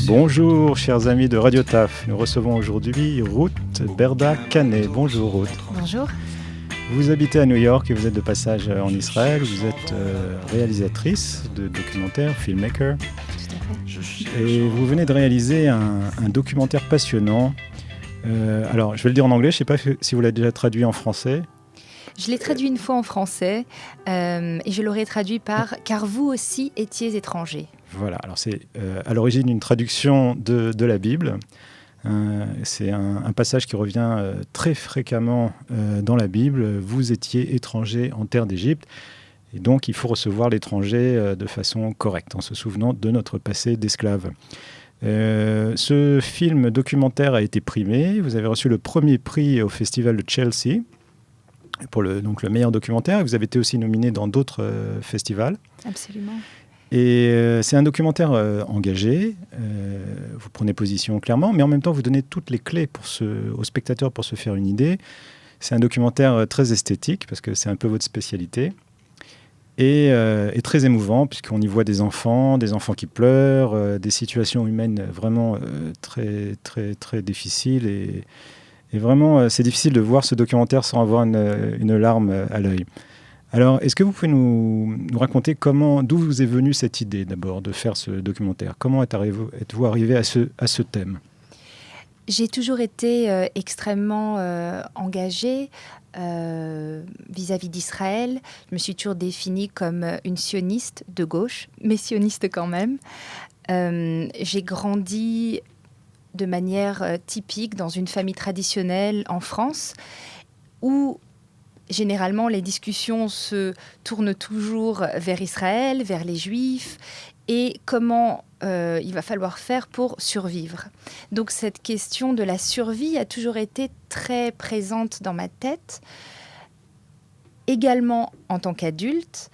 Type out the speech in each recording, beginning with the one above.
Bonjour chers amis de Radio Taf, nous recevons aujourd'hui Ruth Berda Canet. Bonjour Ruth. Bonjour. Vous habitez à New York et vous êtes de passage en Israël, vous êtes réalisatrice de documentaires, filmmaker. Tout à fait. Et vous venez de réaliser un documentaire passionnant. Alors je vais le dire en anglais, je ne sais pas si vous l'avez déjà traduit en français. Je l'ai traduit une fois en français et je l'aurais traduit par « Car vous aussi étiez étrangers ». Voilà, alors c'est à l'origine une traduction de la Bible. C'est un passage qui revient très fréquemment dans la Bible. Vous étiez étrangers en terre d'Égypte. Et donc, il faut recevoir l'étranger de façon correcte, en se souvenant de notre passé d'esclave. Ce film documentaire a été primé. Vous avez reçu le premier prix au festival de Chelsea pour le meilleur documentaire. Vous avez été aussi nominé dans d'autres festivals. Absolument. Et c'est un documentaire engagé, vous prenez position clairement, mais en même temps vous donnez toutes les clés aux spectateurs pour se faire une idée. C'est un documentaire très esthétique, parce que c'est un peu votre spécialité, et très émouvant, puisqu'on y voit des enfants qui pleurent, des situations humaines vraiment très, très, très difficiles, et vraiment c'est difficile de voir ce documentaire sans avoir une larme à l'œil. Alors, est-ce que vous pouvez nous raconter d'où vous est venue cette idée d'abord de faire ce documentaire ? Comment êtes-vous arrivé à ce thème ? J'ai toujours été extrêmement engagée vis-à-vis d'Israël. Je me suis toujours définie comme une sioniste de gauche, mais sioniste quand même. J'ai grandi de manière typique dans une famille traditionnelle en France où généralement, les discussions se tournent toujours vers Israël, vers les Juifs, et comment il va falloir faire pour survivre. Donc cette question de la survie a toujours été très présente dans ma tête, également en tant qu'adulte.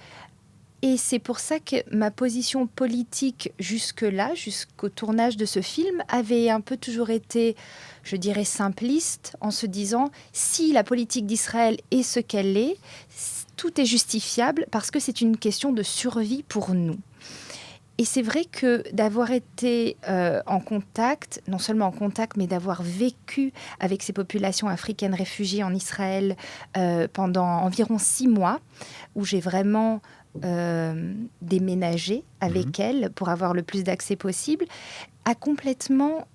Et c'est pour ça que ma position politique jusque-là, jusqu'au tournage de ce film, avait un peu toujours été, je dirais, simpliste, en se disant, si la politique d'Israël est ce qu'elle est, tout est justifiable parce que c'est une question de survie pour nous. Et c'est vrai que d'avoir été en contact, non seulement en contact, mais d'avoir vécu avec ces populations africaines réfugiées en Israël pendant environ 6 mois, où j'ai vraiment déménager avec elle pour avoir le plus d'accès possible, a complètement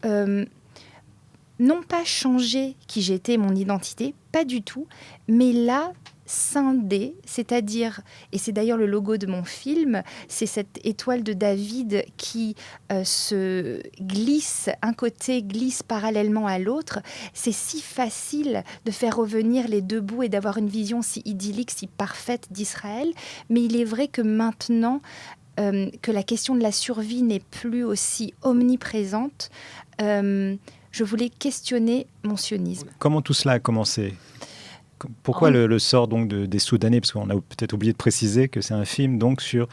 non pas changé qui j'étais, mon identité, pas du tout, mais là, scindé, c'est-à-dire, et c'est d'ailleurs le logo de mon film, c'est cette étoile de David qui se glisse, un côté glisse parallèlement à l'autre. C'est si facile de faire revenir les deux bouts et d'avoir une vision si idyllique, si parfaite d'Israël, mais il est vrai que maintenant que la question de la survie n'est plus aussi omniprésente, je voulais questionner mon sionisme. Comment tout cela a commencé ? Pourquoi le sort donc des Soudanais ? Parce qu'on a peut-être oublié de préciser que c'est un film donc sur...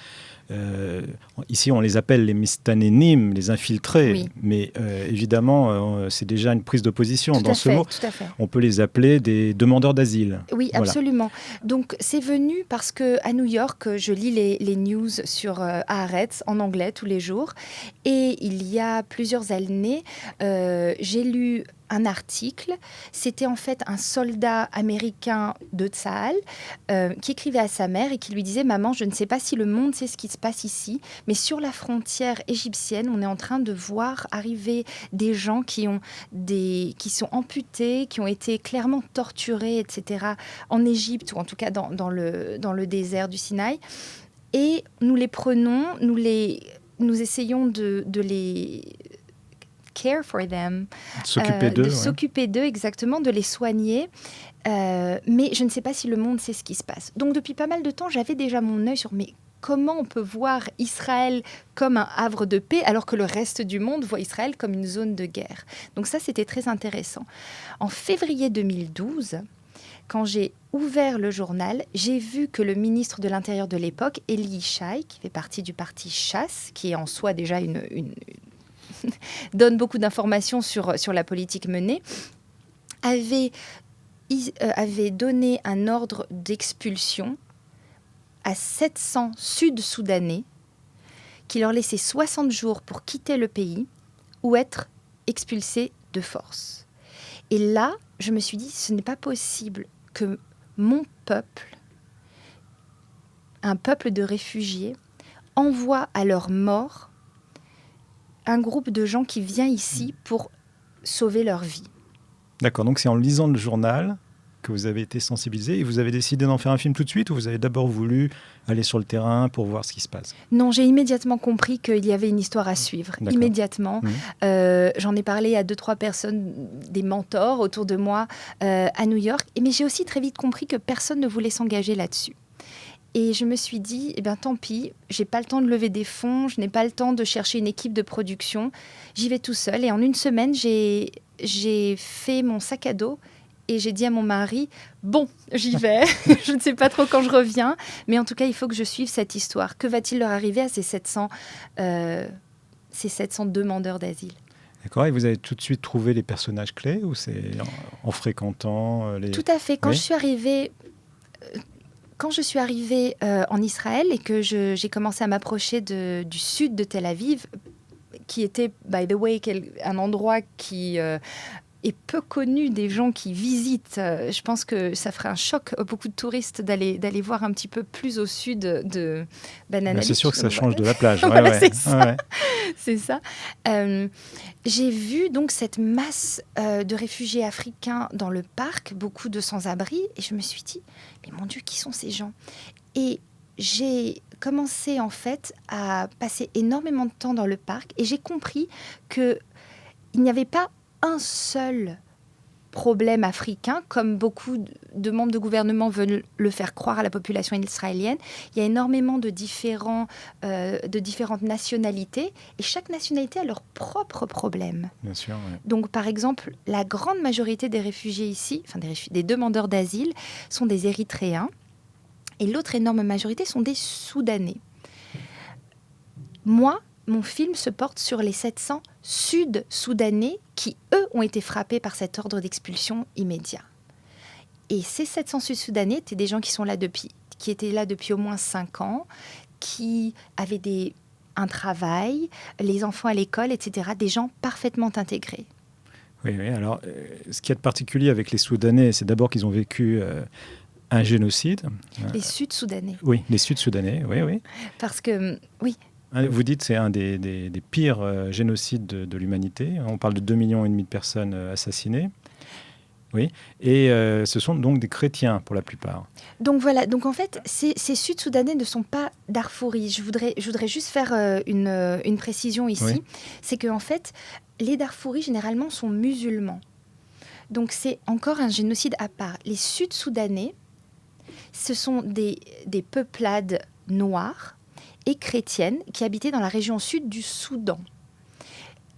ici, on les appelle les Mistanénim, les infiltrés. Oui. Mais évidemment, c'est déjà une prise de position dans ce mot. Tout à fait. On peut les appeler des demandeurs d'asile. Oui, voilà. Absolument. Donc, c'est venu parce qu'à New York, je lis les news sur Haaretz en anglais tous les jours. Et il y a plusieurs années, j'ai lu un article. C'était en fait un soldat américain de Tsahal qui écrivait à sa mère et qui lui disait « Maman, je ne sais pas si le monde sait ce qui se passe ici, mais sur la frontière égyptienne, on est en train de voir arriver des gens qui sont amputés, qui ont été clairement torturés, etc., en Égypte, ou en tout cas dans le désert du Sinaï. Et nous les prenons, nous essayons de les... care for them, s'occuper d'eux, exactement, de les soigner. Mais je ne sais pas si le monde sait ce qui se passe. Donc depuis pas mal de temps, j'avais déjà mon œil sur comment on peut voir Israël comme un havre de paix alors que le reste du monde voit Israël comme une zone de guerre. Donc ça, c'était très intéressant. En février 2012, quand j'ai ouvert le journal, j'ai vu que le ministre de l'Intérieur de l'époque, Eli Yishai, qui fait partie du parti Chasse, qui est en soi déjà donne beaucoup d'informations sur la politique menée, avait donné un ordre d'expulsion à 700 Sud-Soudanais qui leur laissait 60 jours pour quitter le pays ou être expulsés de force. Et là, je me suis dit, ce n'est pas possible que mon peuple, un peuple de réfugiés, envoie à leur mort un groupe de gens qui vient ici pour sauver leur vie. D'accord, donc c'est en lisant le journal que vous avez été sensibilisé et vous avez décidé d'en faire un film tout de suite, ou vous avez d'abord voulu aller sur le terrain pour voir ce qui se passe? Non, j'ai immédiatement compris qu'il y avait une histoire à suivre. D'accord. Immédiatement. J'en ai parlé à 2-3 personnes, des mentors autour de moi à New York. Mais j'ai aussi très vite compris que personne ne voulait s'engager là-dessus. Et je me suis dit, eh bien, tant pis, j'ai pas le temps de lever des fonds, je n'ai pas le temps de chercher une équipe de production. J'y vais tout seul. Et en une semaine, j'ai fait mon sac à dos et j'ai dit à mon mari, bon, j'y vais. Je ne sais pas trop quand je reviens, mais en tout cas, il faut que je suive cette histoire. Que va-t-il leur arriver à ces 700 demandeurs d'asile? D'accord, et vous avez tout de suite trouvé les personnages clés, ou c'est en fréquentant les... Tout à fait. Quand je suis arrivée... Quand je suis arrivée en Israël et que j'ai commencé à m'approcher du sud de Tel Aviv, qui était, by the way, un endroit qui est peu connu des gens qui visitent, je pense que ça ferait un choc à beaucoup de touristes d'aller voir un petit peu plus au sud de Banana Beach. C'est sûr que ça change de la plage. Voilà, c'est ça. C'est ça. J'ai vu donc cette masse de réfugiés africains dans le parc, beaucoup de sans-abri, et je me suis dit, mais mon Dieu, qui sont ces gens? Et j'ai commencé en fait à passer énormément de temps dans le parc, et j'ai compris qu'il n'y avait pas un seul problème africain, comme beaucoup de membres de gouvernement veulent le faire croire à la population israélienne. Il y a énormément de différentes nationalités, et chaque nationalité a leur propre problème. Bien sûr, ouais. Donc, par exemple, la grande majorité des réfugiés ici, enfin des demandeurs d'asile, sont des Érythréens, et l'autre énorme majorité sont des Soudanais. Moi, mon film se porte sur les 700 Sud-Soudanais qui, eux, ont été frappés par cet ordre d'expulsion immédiat. Et ces 700 Sud-Soudanais étaient des gens qui étaient là depuis au moins 5 ans, qui avaient un travail, les enfants à l'école, etc. Des gens parfaitement intégrés. Oui, alors, ce qu'il y a de particulier avec les Soudanais, c'est d'abord qu'ils ont vécu un génocide. Les Sud-Soudanais. Oui, les Sud-Soudanais, oui. Parce que, oui... Vous dites que c'est un des pires génocides de l'humanité. On parle de 2,5 millions de personnes assassinées. Oui. Et ce sont donc des chrétiens pour la plupart. Donc voilà. Donc en fait, ces Sud-Soudanais ne sont pas Darfouris. Je voudrais juste faire une précision ici. Oui. C'est qu'en fait, les Darfouris généralement sont musulmans. Donc c'est encore un génocide à part. Les Sud-Soudanais, ce sont des peuplades noires et chrétiennes qui habitaient dans la région sud du Soudan.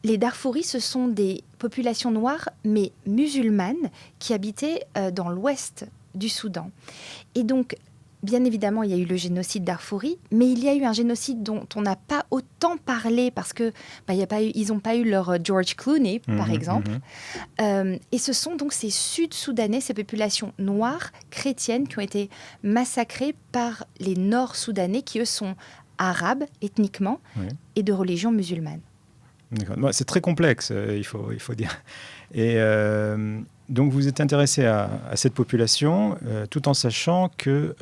Les Darfouris, ce sont des populations noires, mais musulmanes, qui habitaient dans l'ouest du Soudan. Et donc, bien évidemment, il y a eu le génocide Darfouri, mais il y a eu un génocide dont on n'a pas autant parlé parce que ils n'ont pas eu leur George Clooney, par exemple. Et ce sont donc ces Sud-Soudanais, ces populations noires, chrétiennes, qui ont été massacrées par les Nord-Soudanais, qui eux sont arabes ethniquement et de religion musulmane. D'accord. C'est très complexe, il faut dire. Et donc vous êtes intéressé à cette population tout en sachant que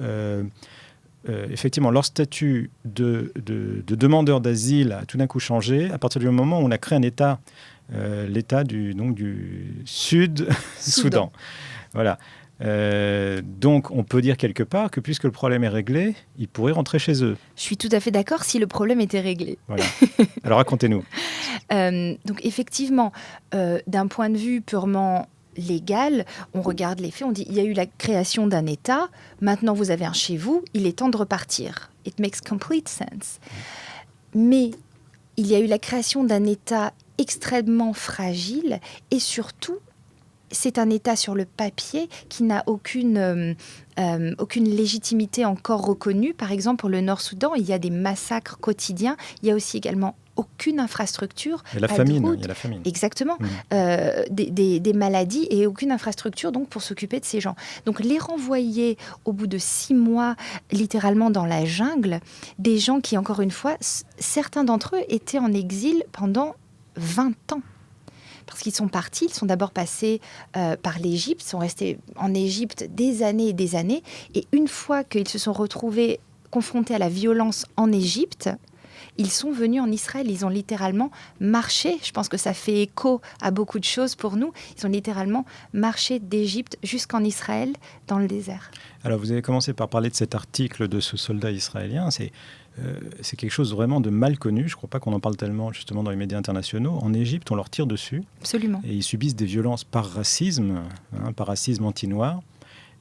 effectivement leur statut de demandeur d'asile a tout d'un coup changé à partir du moment où on a créé un État, l'État du Sud-Soudan. Voilà. Donc, on peut dire quelque part que puisque le problème est réglé, ils pourraient rentrer chez eux. Je suis tout à fait d'accord si le problème était réglé. Voilà. Alors, racontez-nous. Donc, effectivement, d'un point de vue purement légal, on regarde les faits, on dit il y a eu la création d'un État, maintenant vous avez un chez vous, il est temps de repartir. It makes complete sense. Mais il y a eu la création d'un État extrêmement fragile et surtout, c'est un État sur le papier qui n'a aucune légitimité encore reconnue. Par exemple, pour le Nord-Soudan, il y a des massacres quotidiens. Il y a aussi également aucune infrastructure. Il y a la famine. Il y a la famine. Exactement. Des maladies et aucune infrastructure donc, pour s'occuper de ces gens. Donc les renvoyer au bout de 6 mois, littéralement dans la jungle, des gens qui, encore une fois, certains d'entre eux étaient en exil pendant 20 ans. Parce qu'ils sont partis, ils sont d'abord passés par l'Égypte, sont restés en Égypte des années et des années. Et une fois qu'ils se sont retrouvés confrontés à la violence en Égypte, ils sont venus en Israël. Ils ont littéralement marché. Je pense que ça fait écho à beaucoup de choses pour nous. Ils ont littéralement marché d'Égypte jusqu'en Israël, dans le désert. Alors, vous avez commencé par parler de cet article de ce soldat israélien. C'est quelque chose vraiment de mal connu. Je ne crois pas qu'on en parle tellement justement dans les médias internationaux. En Égypte, on leur tire dessus. Absolument. Et ils subissent des violences par racisme anti-noir.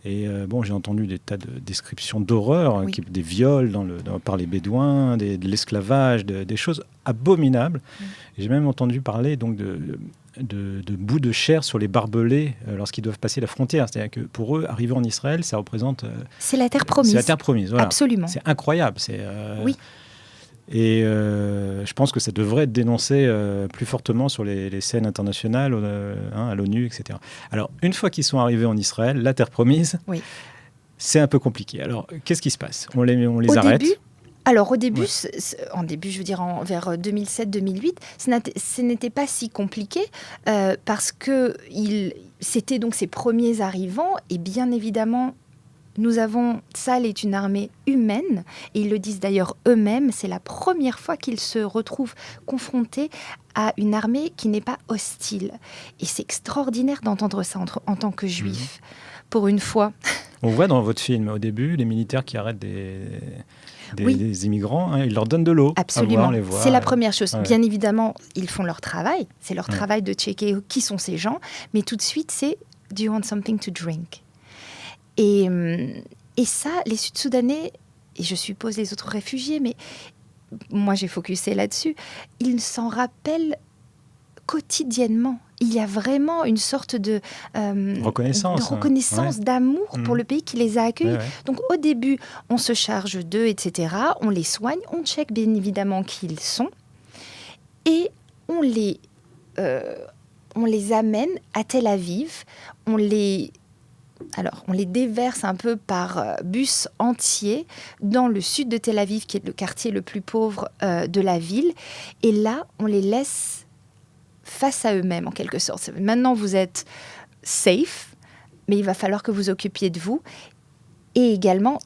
Et j'ai entendu des tas de descriptions d'horreur, Oui. Des viols par les Bédouins, de l'esclavage, des choses abominables. Et j'ai même entendu parler donc de bouts de chair sur les barbelés lorsqu'ils doivent passer la frontière. C'est-à-dire que pour eux, arriver en Israël, ça représente... c'est la terre promise. C'est la terre promise, voilà. Absolument. C'est incroyable. Oui. Et je pense que ça devrait être dénoncé plus fortement sur les scènes internationales, à l'ONU, etc. Alors, une fois qu'ils sont arrivés en Israël, la terre promise, oui. C'est un peu compliqué. Alors, qu'est-ce qui se passe ? On les arrête. Au début, je veux dire vers 2007-2008, ce n'était pas si compliqué parce que c'était donc ces premiers arrivants et bien évidemment, Tsahal est une armée humaine et ils le disent d'ailleurs eux-mêmes, c'est la première fois qu'ils se retrouvent confrontés à une armée qui n'est pas hostile. Et c'est extraordinaire d'entendre ça en tant que juif, pour une fois. On voit dans votre film, au début, les militaires qui arrêtent des immigrants, ils leur donnent de l'eau. Absolument, on les voit, c'est la première chose. Ouais. Bien évidemment, ils font leur travail, c'est leur travail de checker qui sont ces gens, mais tout de suite, c'est « Do you want something to drink ?» Et ça, les Sud-Soudanais, et je suppose les autres réfugiés, mais moi j'ai focusé là-dessus, ils s'en rappellent quotidiennement. Il y a vraiment une sorte de reconnaissance, d'amour pour le pays qui les a accueillis. Ouais. Donc au début, on se charge d'eux, etc. On les soigne, on check bien évidemment qui ils sont. Et on les amène à Tel Aviv. On les déverse un peu par bus entier dans le sud de Tel Aviv, qui est le quartier le plus pauvre de la ville. Et là, on les laisse face à eux-mêmes, en quelque sorte. Maintenant, vous êtes safe, mais il va falloir que vous occupiez de vous. Et également...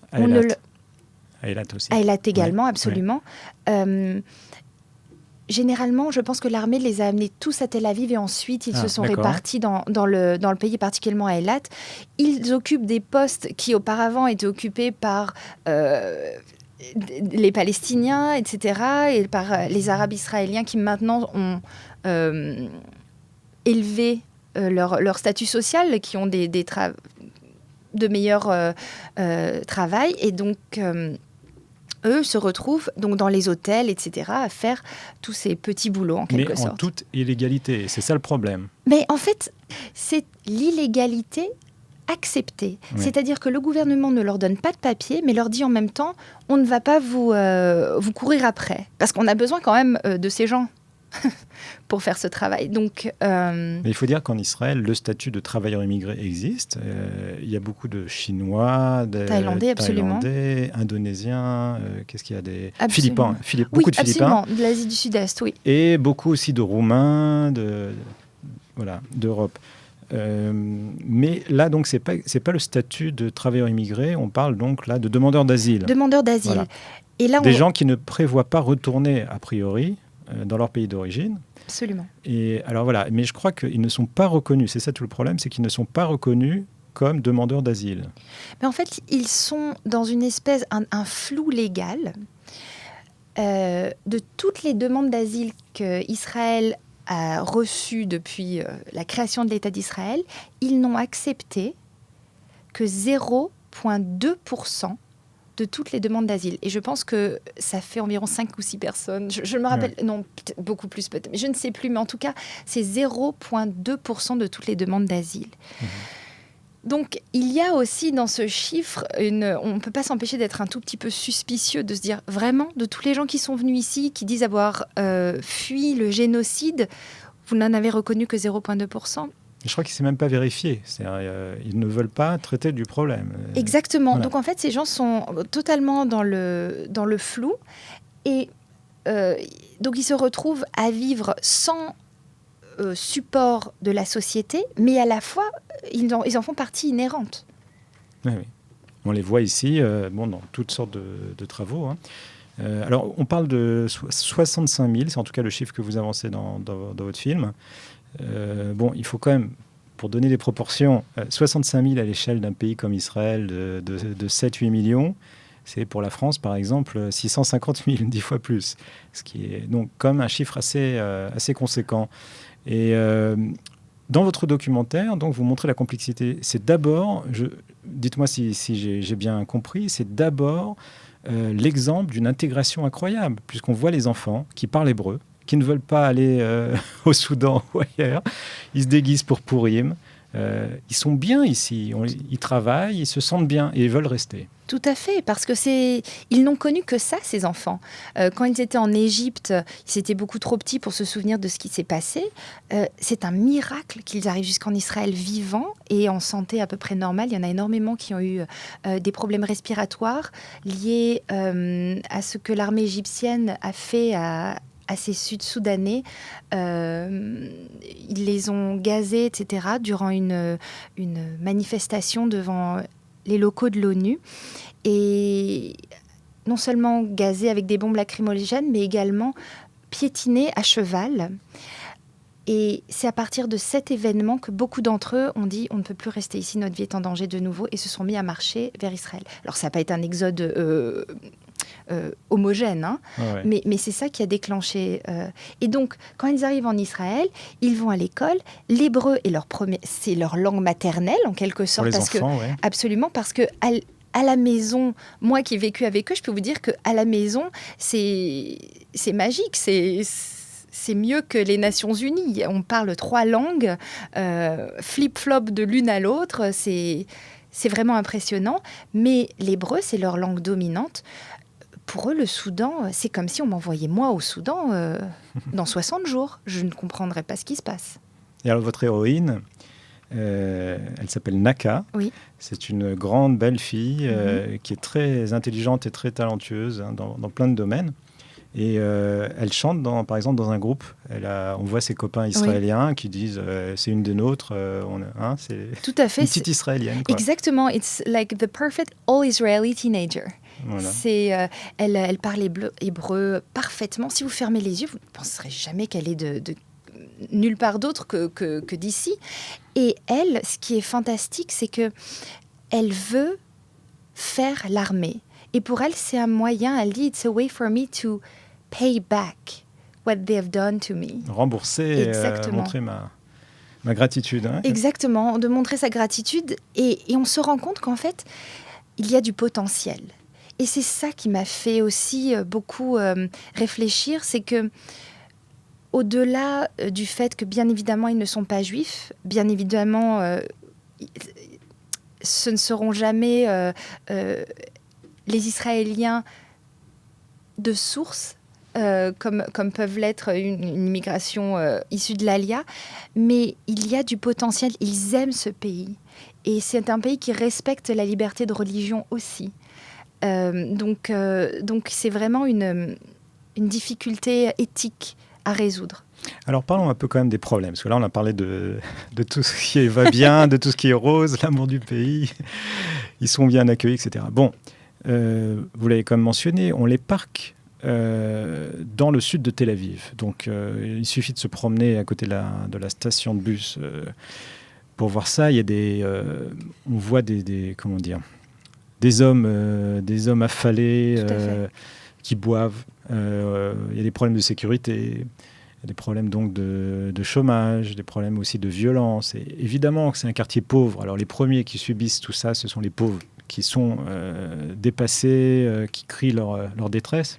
Eilat aussi. Eilat également, absolument. Ouais. Généralement, je pense que l'armée les a amenés tous à Tel Aviv et ensuite ils se sont répartis dans le pays, particulièrement à Eilat. Ils occupent des postes qui auparavant étaient occupés par les Palestiniens, etc., et par les Arabes israéliens qui maintenant ont élevé leur statut social, qui ont de meilleurs travail. Et donc... eux se retrouvent donc dans les hôtels, etc., à faire tous ces petits boulots, en quelque sorte. Mais en toute illégalité, c'est ça le problème. Mais en fait, c'est l'illégalité acceptée. Oui. C'est-à-dire que le gouvernement ne leur donne pas de papier, mais leur dit en même temps, on ne va pas vous courir après. Parce qu'on a besoin quand même de ces gens pour faire ce travail. Donc, mais il faut dire qu'en Israël, le statut de travailleur immigré existe. Il y a beaucoup de Chinois, de Thaïlandais, Indonésiens, qu'est-ce qu'il y a des Philippins, beaucoup de Philippins. Absolument, de l'Asie du Sud-Est, oui. Et beaucoup aussi de Roumains, d'Europe. Mais là, donc, c'est pas le statut de travailleur immigré. On parle donc là de demandeurs d'asile. Demandeurs d'asile. Voilà. Et là, des gens qui ne prévoient pas retourner a priori dans leur pays d'origine. Absolument. Et alors voilà, mais je crois qu'ils ne sont pas reconnus. C'est ça tout le problème, c'est qu'ils ne sont pas reconnus comme demandeurs d'asile. Mais en fait, ils sont dans une espèce, un flou légal de toutes les demandes d'asile qu'Israël a reçues depuis la création de l'État d'Israël. Ils n'ont accepté que 0,2% de toutes les demandes d'asile. Et je pense que ça fait environ 5 ou 6 personnes. Je me rappelle, non, beaucoup plus peut-être, mais je ne sais plus. Mais en tout cas, c'est 0,2% de toutes les demandes d'asile. Donc, il y a aussi dans ce chiffre, on ne peut pas s'empêcher d'être un tout petit peu suspicieux, de se dire vraiment, de tous les gens qui sont venus ici, qui disent avoir fui le génocide, vous n'en avez reconnu que 0,2%. Je crois que c'est même pas vérifié. Ils ne veulent pas traiter du problème. Exactement. Voilà. Donc en fait, ces gens sont totalement dans le flou. Et donc ils se retrouvent à vivre sans support de la société, mais à la fois, ils en font partie inhérente. Oui. On les voit ici dans toutes sortes de travaux. Hein. Alors, on parle de 65 000, c'est en tout cas le chiffre que vous avancez dans votre film. Il faut quand même, pour donner des proportions, 65 000 à l'échelle d'un pays comme Israël de 7-8 millions, c'est pour la France, par exemple, 650 000, 10 fois plus. Ce qui est donc comme un chiffre assez conséquent. Et dans votre documentaire, donc, vous montrez la complexité. C'est d'abord, dites-moi si j'ai bien compris, c'est d'abord l'exemple d'une intégration incroyable, puisqu'on voit les enfants qui parlent hébreu, qui ne veulent pas aller au Soudan ou ailleurs. Ils se déguisent pour Pourim. Ils sont bien ici. Ils travaillent, ils se sentent bien et ils veulent rester. Tout à fait, parce que ils n'ont connu que ça, ces enfants. Quand ils étaient en Égypte, ils étaient beaucoup trop petits pour se souvenir de ce qui s'est passé. C'est un miracle qu'ils arrivent jusqu'en Israël vivants et en santé à peu près normale. Il y en a énormément qui ont eu des problèmes respiratoires liés à ce que l'armée égyptienne a fait à ces Sud-Soudanais. Ils les ont gazés, etc., durant une manifestation devant les locaux de l'ONU. Et non seulement gazés avec des bombes lacrymogènes, mais également piétinés à cheval. Et c'est à partir de cet événement que beaucoup d'entre eux ont dit « on ne peut plus rester ici, notre vie est en danger de nouveau » et se sont mis à marcher vers Israël. Alors ça n'a pas été un exode homogène, hein, ouais. mais c'est ça qui a déclenché. Et donc, quand ils arrivent en Israël, ils vont à l'école. L'hébreu est c'est leur langue maternelle, en quelque sorte. Pour les enfants, ouais. Absolument, parce que à la maison, moi qui ai vécu avec eux, je peux vous dire qu'à la maison, c'est magique, c'est mieux que les Nations Unies. On parle 3 langues, flip-flop de l'une à l'autre, c'est vraiment impressionnant. Mais l'hébreu, c'est leur langue dominante. Pour eux, le Soudan, c'est comme si on m'envoyait moi au Soudan dans 60 jours. Je ne comprendrais pas ce qui se passe. Et alors, votre héroïne, elle s'appelle Naka. Oui. C'est une grande, belle fille qui est très intelligente et très talentueuse dans plein de domaines. Et elle chante, par exemple, dans un groupe. On voit ses copains israéliens qui disent c'est une des nôtres. C'est tout à fait. Une petite israélienne. Quoi. Exactement. It's like the perfect all-Israeli teenager. Voilà. Elle parle hébreu parfaitement. Si vous fermez les yeux, vous ne penserez jamais qu'elle est de nulle part d'autre que d'ici. Et elle, ce qui est fantastique, c'est que elle veut faire l'armée. Et pour elle, c'est un moyen. Elle dit, it's a way for me to pay back what they have done to me. Rembourser, montrer ma gratitude. Hein. Exactement, de montrer sa gratitude. Et on se rend compte qu'en fait, il y a du potentiel. Et c'est ça qui m'a fait aussi beaucoup réfléchir, c'est que au-delà du fait que bien évidemment ils ne sont pas juifs, bien évidemment ce ne seront jamais les Israéliens de source, comme peuvent l'être une immigration issue de l'Alia, mais il y a du potentiel, ils aiment ce pays. Et c'est un pays qui respecte la liberté de religion aussi. Donc c'est vraiment une difficulté éthique à résoudre. Alors parlons un peu quand même des problèmes, parce que là on a parlé de tout ce qui va bien, de tout ce qui est rose, l'amour du pays, ils sont bien accueillis, etc. Bon, vous l'avez quand même mentionné, on les parque dans le sud de Tel Aviv. Donc il suffit de se promener à côté de la station de bus pour voir ça. Il y a on voit comment dire, des hommes affalés qui boivent. Il y a des problèmes de sécurité, il y a des problèmes donc de chômage, des problèmes aussi de violence. Et évidemment que c'est un quartier pauvre. Alors les premiers qui subissent tout ça, ce sont les pauvres qui sont dépassés, qui crient leur détresse.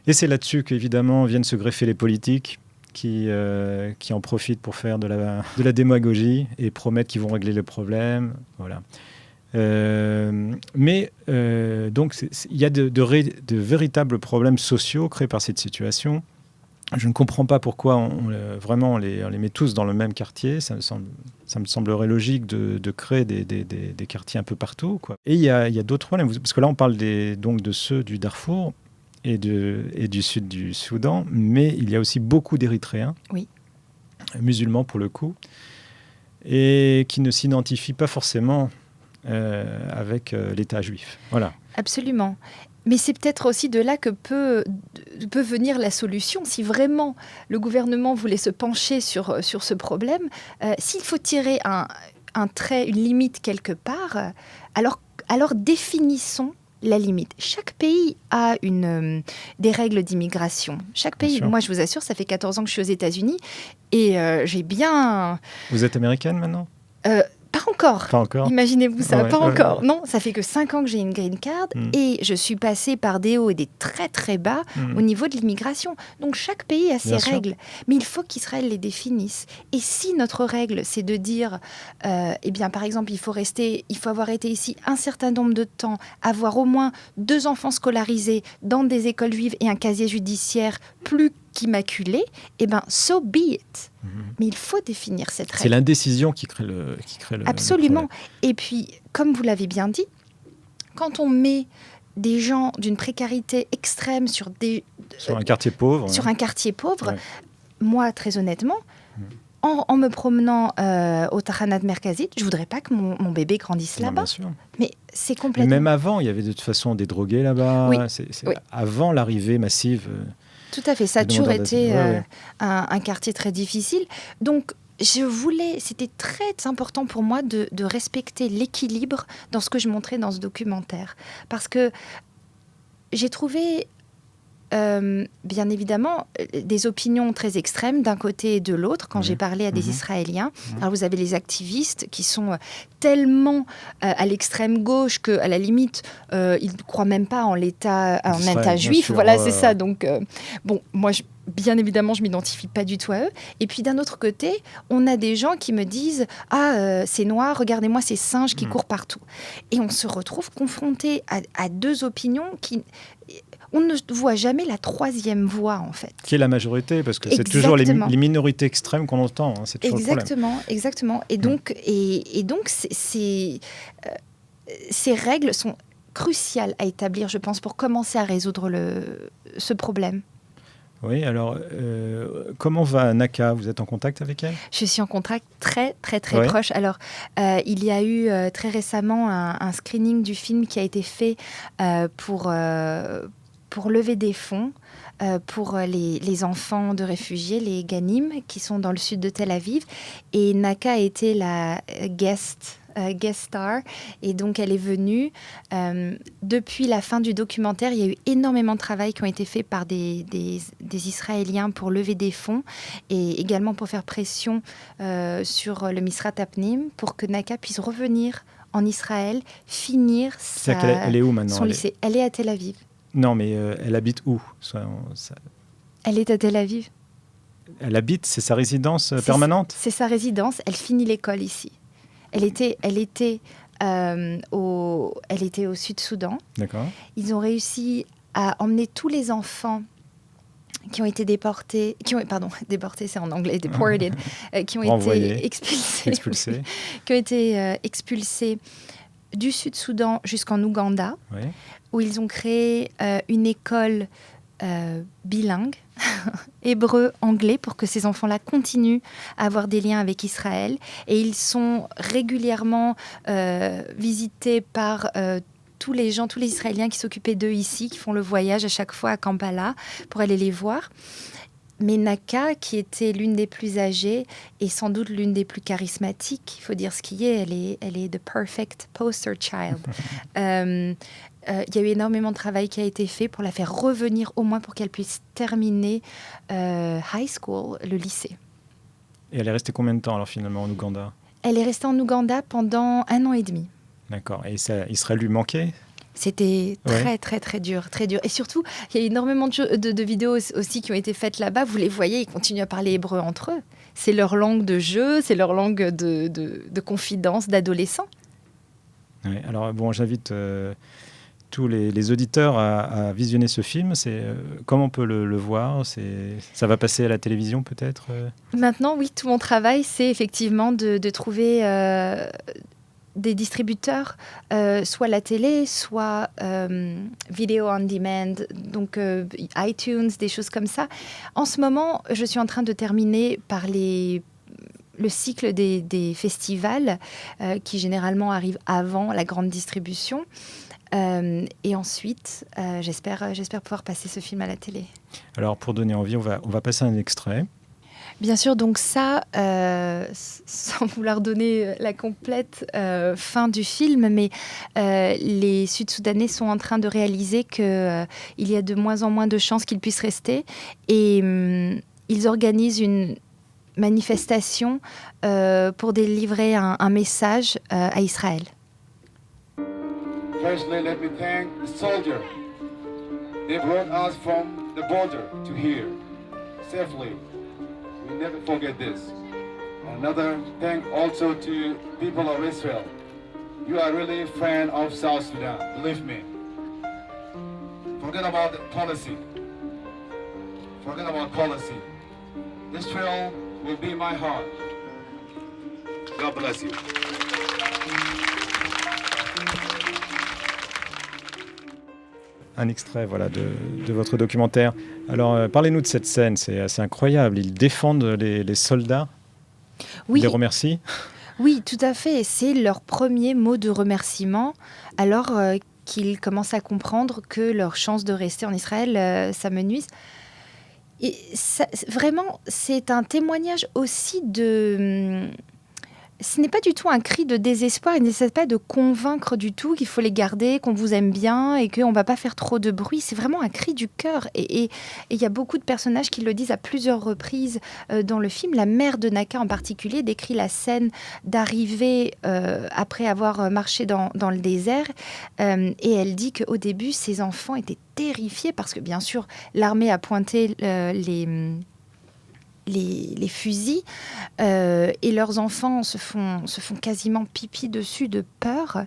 Et c'est là-dessus qu'évidemment viennent se greffer les politiques qui en profitent pour faire de la démagogie et promettent qu'ils vont régler le problème. Voilà. Donc, il y a de véritables problèmes sociaux créés par cette situation. Je ne comprends pas pourquoi on les met tous dans le même quartier. Ça me semblerait logique de créer des quartiers un peu partout, quoi. Et il y a d'autres problèmes. Parce que là, on parle donc de ceux du Darfour et du sud du Soudan, mais il y a aussi beaucoup d'Érythréens, oui, musulmans pour le coup, et qui ne s'identifient pas forcément avec l'État juif. Voilà. Absolument. Mais c'est peut-être aussi de là que peut venir la solution. Si vraiment le gouvernement voulait se pencher sur ce problème, s'il faut tirer un trait, une limite quelque part, alors définissons la limite. Chaque pays a des règles d'immigration. Chaque pays, moi je vous assure, ça fait 14 ans que je suis aux États-Unis et j'ai bien... Vous êtes américaine maintenant ? Pas encore. Pas encore. Imaginez-vous ça, ouais, pas encore. Ouais. Non, ça fait que 5 ans que j'ai une green card et je suis passée par des hauts et des très très bas au niveau de l'immigration. Donc chaque pays a ses règles, mais il faut qu'Israël les définisse. Et si notre règle, c'est de dire, eh bien par exemple, il faut avoir été ici un certain nombre de temps, avoir au moins 2 enfants scolarisés dans des écoles juives et un casier judiciaire plus qu'immaculé, eh bien, so be it. Mais il faut définir cette règle. C'est l'indécision qui crée le Absolument. le Et puis, comme vous l'avez bien dit, quand on met des gens d'une précarité extrême sur un quartier pauvre, moi, très honnêtement, en me promenant au Tahanat Merkazit, je ne voudrais pas que mon bébé grandisse là-bas. Bien sûr. Mais c'est complètement... Même avant, il y avait de toute façon des drogués là-bas. Oui. Oui. Avant l'arrivée massive... Tout à fait, ça a toujours été un quartier très difficile. Donc, c'était très important pour moi de respecter l'équilibre dans ce que je montrais dans ce documentaire. Parce que j'ai trouvé, bien évidemment, des opinions très extrêmes d'un côté et de l'autre quand j'ai parlé à des Israéliens. Alors, vous avez les activistes qui sont tellement à l'extrême gauche qu'à la limite, ils ne croient même pas en l'État, en État juif. Sûr, voilà, c'est ça. Donc, moi, bien évidemment, je ne m'identifie pas du tout à eux. Et puis, d'un autre côté, on a des gens qui me disent « Ah, c'est noir, regardez-moi ces singes qui courent partout. » Et on se retrouve confronté à 2 opinions qui... On ne voit jamais la troisième voix, en fait. Qui est la majorité, parce que c'est toujours les minorités extrêmes qu'on entend. Hein, c'est toujours le problème. Exactement. Et donc, ces règles sont cruciales à établir, je pense, pour commencer à résoudre ce problème. Oui, alors, comment va Naka ? Vous êtes en contact avec elle ? Je suis en contact très proche. Alors, il y a eu très récemment un screening du film qui a été fait pour lever des fonds pour les enfants de réfugiés, les Ganim, qui sont dans le sud de Tel Aviv. Et Naka a été la guest star, et donc elle est venue. Depuis la fin du documentaire, il y a eu énormément de travail qui ont été faits par des Israéliens pour lever des fonds et également pour faire pression sur le Misrat Apnim pour que Naka puisse revenir en Israël, finir elle est où maintenant, son lycée. Elle est à Tel Aviv. Non, mais elle habite où ? Elle est à Tel Aviv. Elle habite, c'est sa résidence permanente ? C'est sa résidence, elle finit l'école ici. Elle était au Sud-Soudan. D'accord. Ils ont réussi à emmener tous les enfants qui ont été déportés, c'est en anglais, deported, qui ont été expulsés. Qui ont été expulsés du Sud-Soudan jusqu'en Ouganda, où ils ont créé une école bilingue, hébreu-anglais, pour que ces enfants-là continuent à avoir des liens avec Israël. Et ils sont régulièrement visités par tous les Israéliens qui s'occupaient d'eux ici, qui font le voyage à chaque fois à Kampala pour aller les voir. Mais Naka, qui était l'une des plus âgées et sans doute l'une des plus charismatiques, il faut dire ce qui est, elle est the perfect poster child. Il y a eu énormément de travail qui a été fait pour la faire revenir, au moins pour qu'elle puisse terminer high school, le lycée. Et elle est restée combien de temps alors finalement en Ouganda ? Elle est restée en Ouganda pendant 1 an et demi. D'accord. Et Israël lui manquait ? C'était très, très dur, très dur. Et surtout, il y a énormément de vidéos aussi qui ont été faites là-bas. Vous les voyez, ils continuent à parler hébreu entre eux. C'est leur langue de jeu, c'est leur langue de confidence, d'adolescents. Oui, alors bon, j'invite tous les auditeurs à visionner ce film. Comment on peut le voir? Ça va passer à la télévision peut-être? Maintenant, oui, tout mon travail, c'est effectivement de trouver des distributeurs, soit la télé, soit vidéo on demand, donc iTunes, des choses comme ça. En ce moment, je suis en train de terminer par le cycle des festivals qui généralement arrivent avant la grande distribution. Et ensuite, j'espère pouvoir passer ce film à la télé. Alors, pour donner envie, on va passer un extrait. Bien sûr, donc ça, sans vouloir donner la complète fin du film, mais les Sud-Soudanais sont en train de réaliser qu'il y a de moins en moins de chances qu'ils puissent rester. Et ils organisent une manifestation pour délivrer un message à Israël. Firstly, let me thank the soldiers. They brought us from the border to here safely. We never forget this. Another thank also to people of Israel. You are really a friend of South Sudan, believe me. Forget about the policy. Forget about policy. Israel will be my heart. God bless you. Un extrait de votre documentaire. Alors, parlez-nous de cette scène, c'est assez incroyable. Ils défendent les soldats, oui. Ils les remercient. Oui, tout à fait. C'est leur premier mot de remerciement, alors qu'ils commencent à comprendre que leur chance de rester en Israël s'amenuise. Et ça, vraiment, c'est un témoignage aussi de... Ce n'est pas du tout un cri de désespoir, il n'essaie pas de convaincre du tout qu'il faut les garder, qu'on vous aime bien et qu'on ne va pas faire trop de bruit. C'est vraiment un cri du cœur. Et il y a beaucoup de personnages qui le disent à plusieurs reprises dans le film. La mère de Naka en particulier décrit la scène d'arrivée après avoir marché dans le désert. Et elle dit qu'au début, ses enfants étaient terrifiés parce que bien sûr, l'armée a pointé les fusils et leurs enfants se font quasiment pipi dessus de peur.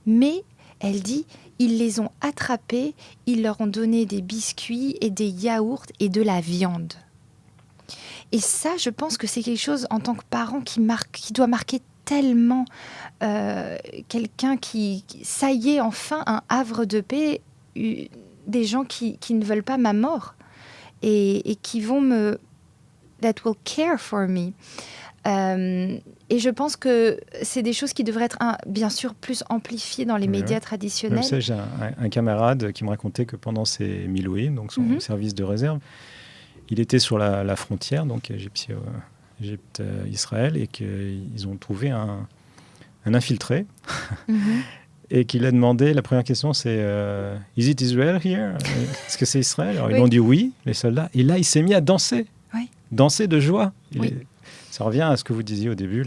Mais elle dit, ils les ont attrapés, ils leur ont donné des biscuits et des yaourts et de la viande. Et ça, je pense que c'est quelque chose en tant que parent qui doit marquer tellement quelqu'un qui, ça y est, enfin un havre de paix, des gens qui ne veulent pas ma mort et qui vont that will care for me. Et je pense que c'est des choses qui devraient être, bien sûr, plus amplifiées dans les médias traditionnels. Même ça, j'ai un camarade qui me racontait que pendant ses Milouïm, donc son service de réserve, il était sur la frontière, donc Égypte-Israël, et qu'ils ont trouvé un infiltré. Et qu'il a demandé, la première question c'est Is it Israel here? Est-ce que c'est Israël? Alors, ils ont dit oui, les soldats. Et là, il s'est mis à danser. Danser de joie. Ça revient à ce que vous disiez au début,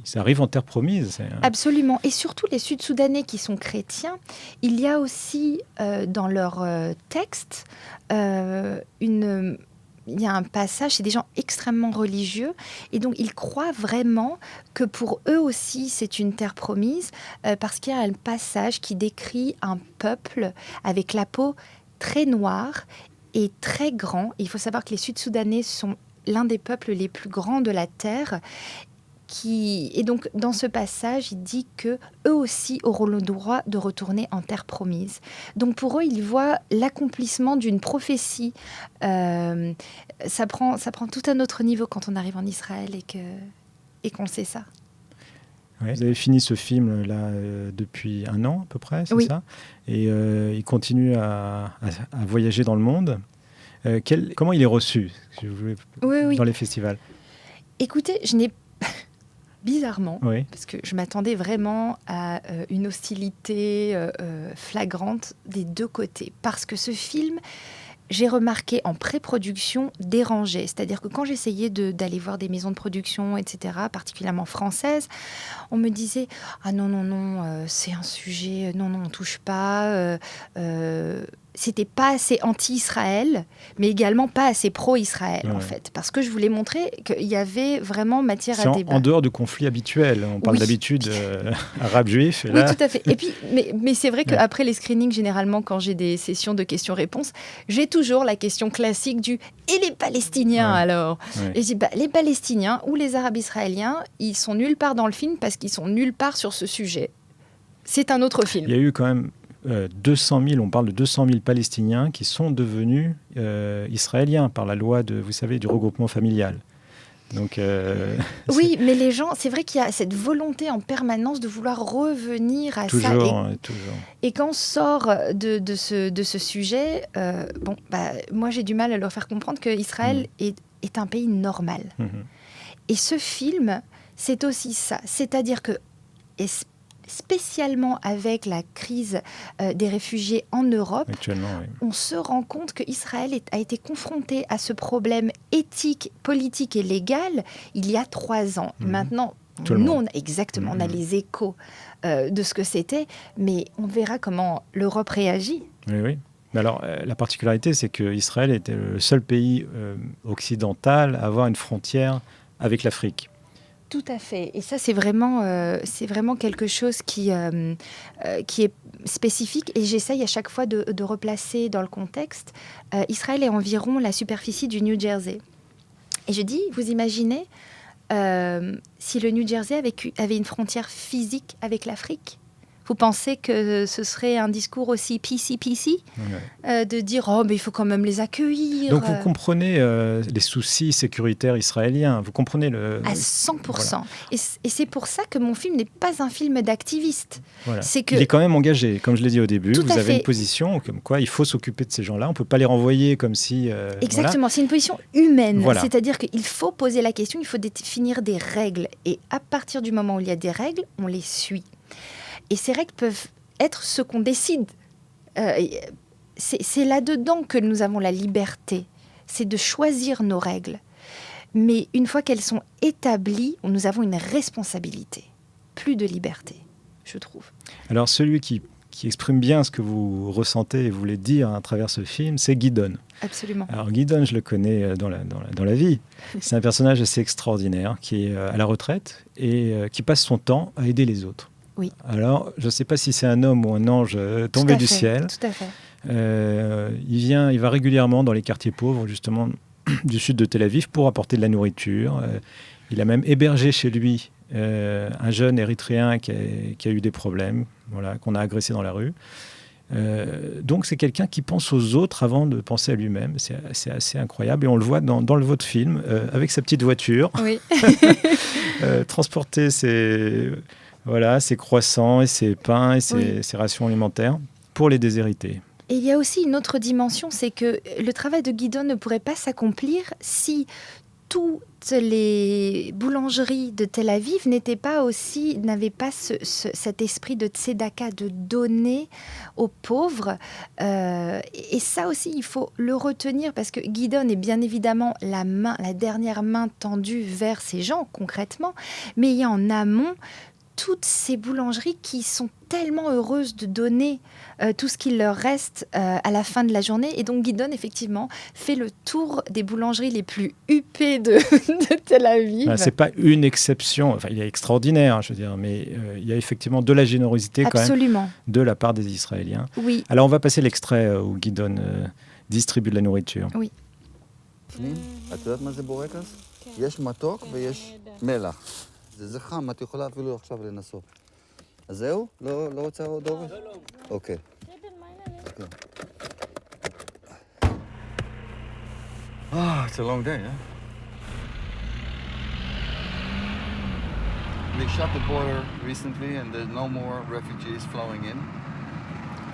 ça arrive en terre promise. Absolument. Et surtout les Sud-Soudanais qui sont chrétiens, il y a aussi dans leur texte il y a un passage, c'est des gens extrêmement religieux, et donc ils croient vraiment que pour eux aussi c'est une terre promise, parce qu'il y a un passage qui décrit un peuple avec la peau très noire et très grand. Il faut savoir que les Sud-Soudanais sont l'un des peuples les plus grands de la terre. Et donc, dans ce passage, il dit qu'eux aussi auront le droit de retourner en terre promise. Donc, pour eux, ils voient l'accomplissement d'une prophétie. Ça prend tout un autre niveau quand on arrive en Israël et qu'on sait ça. Ouais. Vous avez fini ce film là depuis 1 an à peu près, c'est ça? Et il continue à voyager dans le monde. Comment il est reçu dans les festivals? Écoutez, je n'ai bizarrement, parce que je m'attendais vraiment à une hostilité flagrante des deux côtés. Parce que ce film j'ai remarqué en pré-production des rangées. C'est-à-dire que quand j'essayais d'aller voir des maisons de production, etc., particulièrement françaises, on me disait « Ah non, non, non, c'est un sujet, non, non, on touche pas. C'était pas assez anti-Israël, mais également pas assez pro-Israël, en fait. Parce que je voulais montrer qu'il y avait vraiment matière à débat. En dehors du conflit habituel. On parle d'habitude arabe-juif. Oui, tout à fait. Et puis, mais c'est vrai qu'après les screenings, généralement, quand j'ai des sessions de questions-réponses, j'ai toujours la question classique du « Et les Palestiniens, alors ?» Et je dis « Les Palestiniens ou les Arabes israéliens, ils sont nulle part dans le film parce qu'ils sont nulle part sur ce sujet. C'est un autre film. » Il y a eu quand même 200 000, on parle de 200 000 Palestiniens qui sont devenus israéliens par la loi vous savez, du regroupement familial. Donc, oui, mais les gens, c'est vrai qu'il y a cette volonté en permanence de vouloir revenir à ça. Toujours. Et quand on sort de ce sujet, moi j'ai du mal à leur faire comprendre qu'Israël est un pays normal. Et ce film, c'est aussi ça. C'est-à-dire que spécialement avec la crise des réfugiés en Europe, on se rend compte qu'Israël a été confronté à ce problème éthique, politique et légal il y a 3 ans. Maintenant, on a les échos de ce que c'était, mais on verra comment l'Europe réagit. Oui. Alors, la particularité, c'est qu'Israël était le seul pays occidental à avoir une frontière avec l'Afrique. Tout à fait. Et ça, c'est vraiment quelque chose qui est spécifique. Et j'essaye à chaque fois de replacer dans le contexte. Israël est environ la superficie du New Jersey. Et je dis, vous imaginez si le New Jersey avait une frontière physique avec l'Afrique ? Vous pensez que ce serait un discours aussi PC de dire « Oh, mais il faut quand même les accueillir ». Donc, vous comprenez les soucis sécuritaires israéliens. Vous comprenez À 100%. Voilà. Et c'est pour ça que mon film n'est pas un film d'activiste. Voilà. Il est quand même engagé. Comme je l'ai dit au début, vous avez une position comme quoi il faut s'occuper de ces gens-là. On ne peut pas les renvoyer comme si... Exactement. C'est une position humaine. C'est-à-dire qu'il faut poser la question, il faut définir des règles. Et à partir du moment où il y a des règles, on les suit. Et ces règles peuvent être ce qu'on décide. C'est là-dedans que nous avons la liberté. C'est de choisir nos règles. Mais une fois qu'elles sont établies, nous avons une responsabilité. Plus de liberté, je trouve. Alors, celui qui exprime bien ce que vous ressentez et voulez dire à travers ce film, c'est Gideon. Absolument. Alors, Gideon, je le connais dans la vie. C'est un personnage assez extraordinaire qui est à la retraite et qui passe son temps à aider les autres. Oui. Alors, je ne sais pas si c'est un homme ou un ange tombé du ciel. Tout à fait. Il va régulièrement dans les quartiers pauvres, justement, du sud de Tel Aviv, pour apporter de la nourriture. Il a même hébergé chez lui un jeune Érythréen qui a eu des problèmes, qu'on a agressé dans la rue. Donc, c'est quelqu'un qui pense aux autres avant de penser à lui-même. C'est assez incroyable. Et on le voit dans votre film, avec sa petite voiture, transporter ses croissants et ses pains et ses rations alimentaires pour les déshérités. Et il y a aussi une autre dimension, c'est que le travail de Gideon ne pourrait pas s'accomplir si toutes les boulangeries de Tel Aviv n'avaient pas cet esprit de tzedaka, de donner aux pauvres. Et ça aussi, il faut le retenir parce que Gideon est bien évidemment la dernière main tendue vers ces gens, concrètement. Mais il y a en amont toutes ces boulangeries qui sont tellement heureuses de donner tout ce qu'il leur reste à la fin de la journée. Et donc Gideon, effectivement, fait le tour des boulangeries les plus huppées de Tel Aviv. C'est pas une exception. Enfin, il est extraordinaire, je veux dire, mais il y a effectivement de la générosité quand même de la part des Israéliens. Oui. Alors, on va passer l'extrait où Gideon distribue de la nourriture. Oui. זה חם, את יכולה אפילו עכשיו לנסות. אז זהו? לא רוצה עוד אורז? אוקיי. It's a long day, huh? They shut the border recently and there's no more refugees flowing in,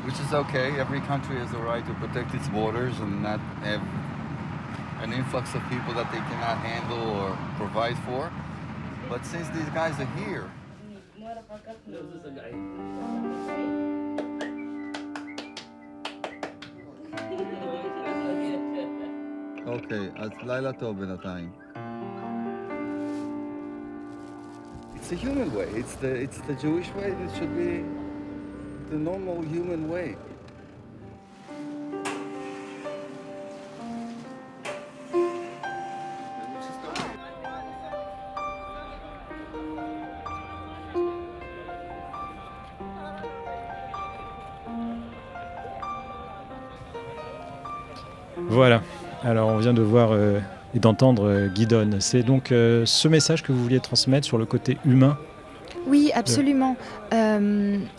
which is okay. Every country has the right to protect its borders and not have an influx of people that they cannot handle or provide for. But since these guys are here, Okay, אז לילה טוב בינתיים. It's a human way. It's the Jewish way. It should be the normal human way. Voilà. Alors, on vient de voir et d'entendre Guidon. C'est donc ce message que vous vouliez transmettre sur le côté humain. Oui, absolument.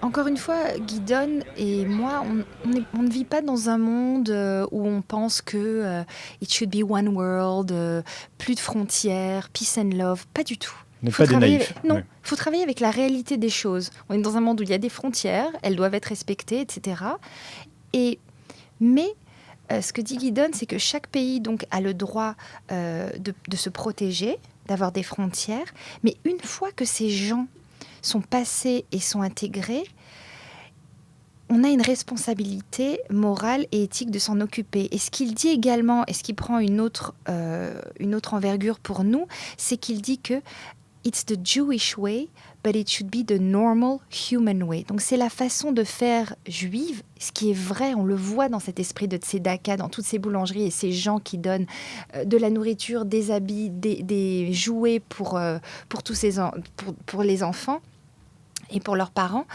Encore une fois, Guidon et moi, on ne vit pas dans un monde où on pense que it should be one world, plus de frontières, peace and love. Pas du tout. On n'est pas des naïfs. Non, il faut travailler avec la réalité des choses. On est dans un monde où il y a des frontières, elles doivent être respectées, etc. Mais ce que dit Guidon, c'est que chaque pays donc, a le droit de se protéger, d'avoir des frontières. Mais une fois que ces gens sont passés et sont intégrés, on a une responsabilité morale et éthique de s'en occuper. Et ce qu'il dit également, et ce qui prend une autre envergure pour nous, c'est qu'il dit que it's the Jewish way, but it should be the normal human way. Donc c'est la façon de faire juive, ce qui est vrai, on le voit dans cet esprit de tzedaka, dans toutes ces boulangeries et ces gens qui donnent de la nourriture, des habits, des jouets pour pour les enfants et pour leurs parents.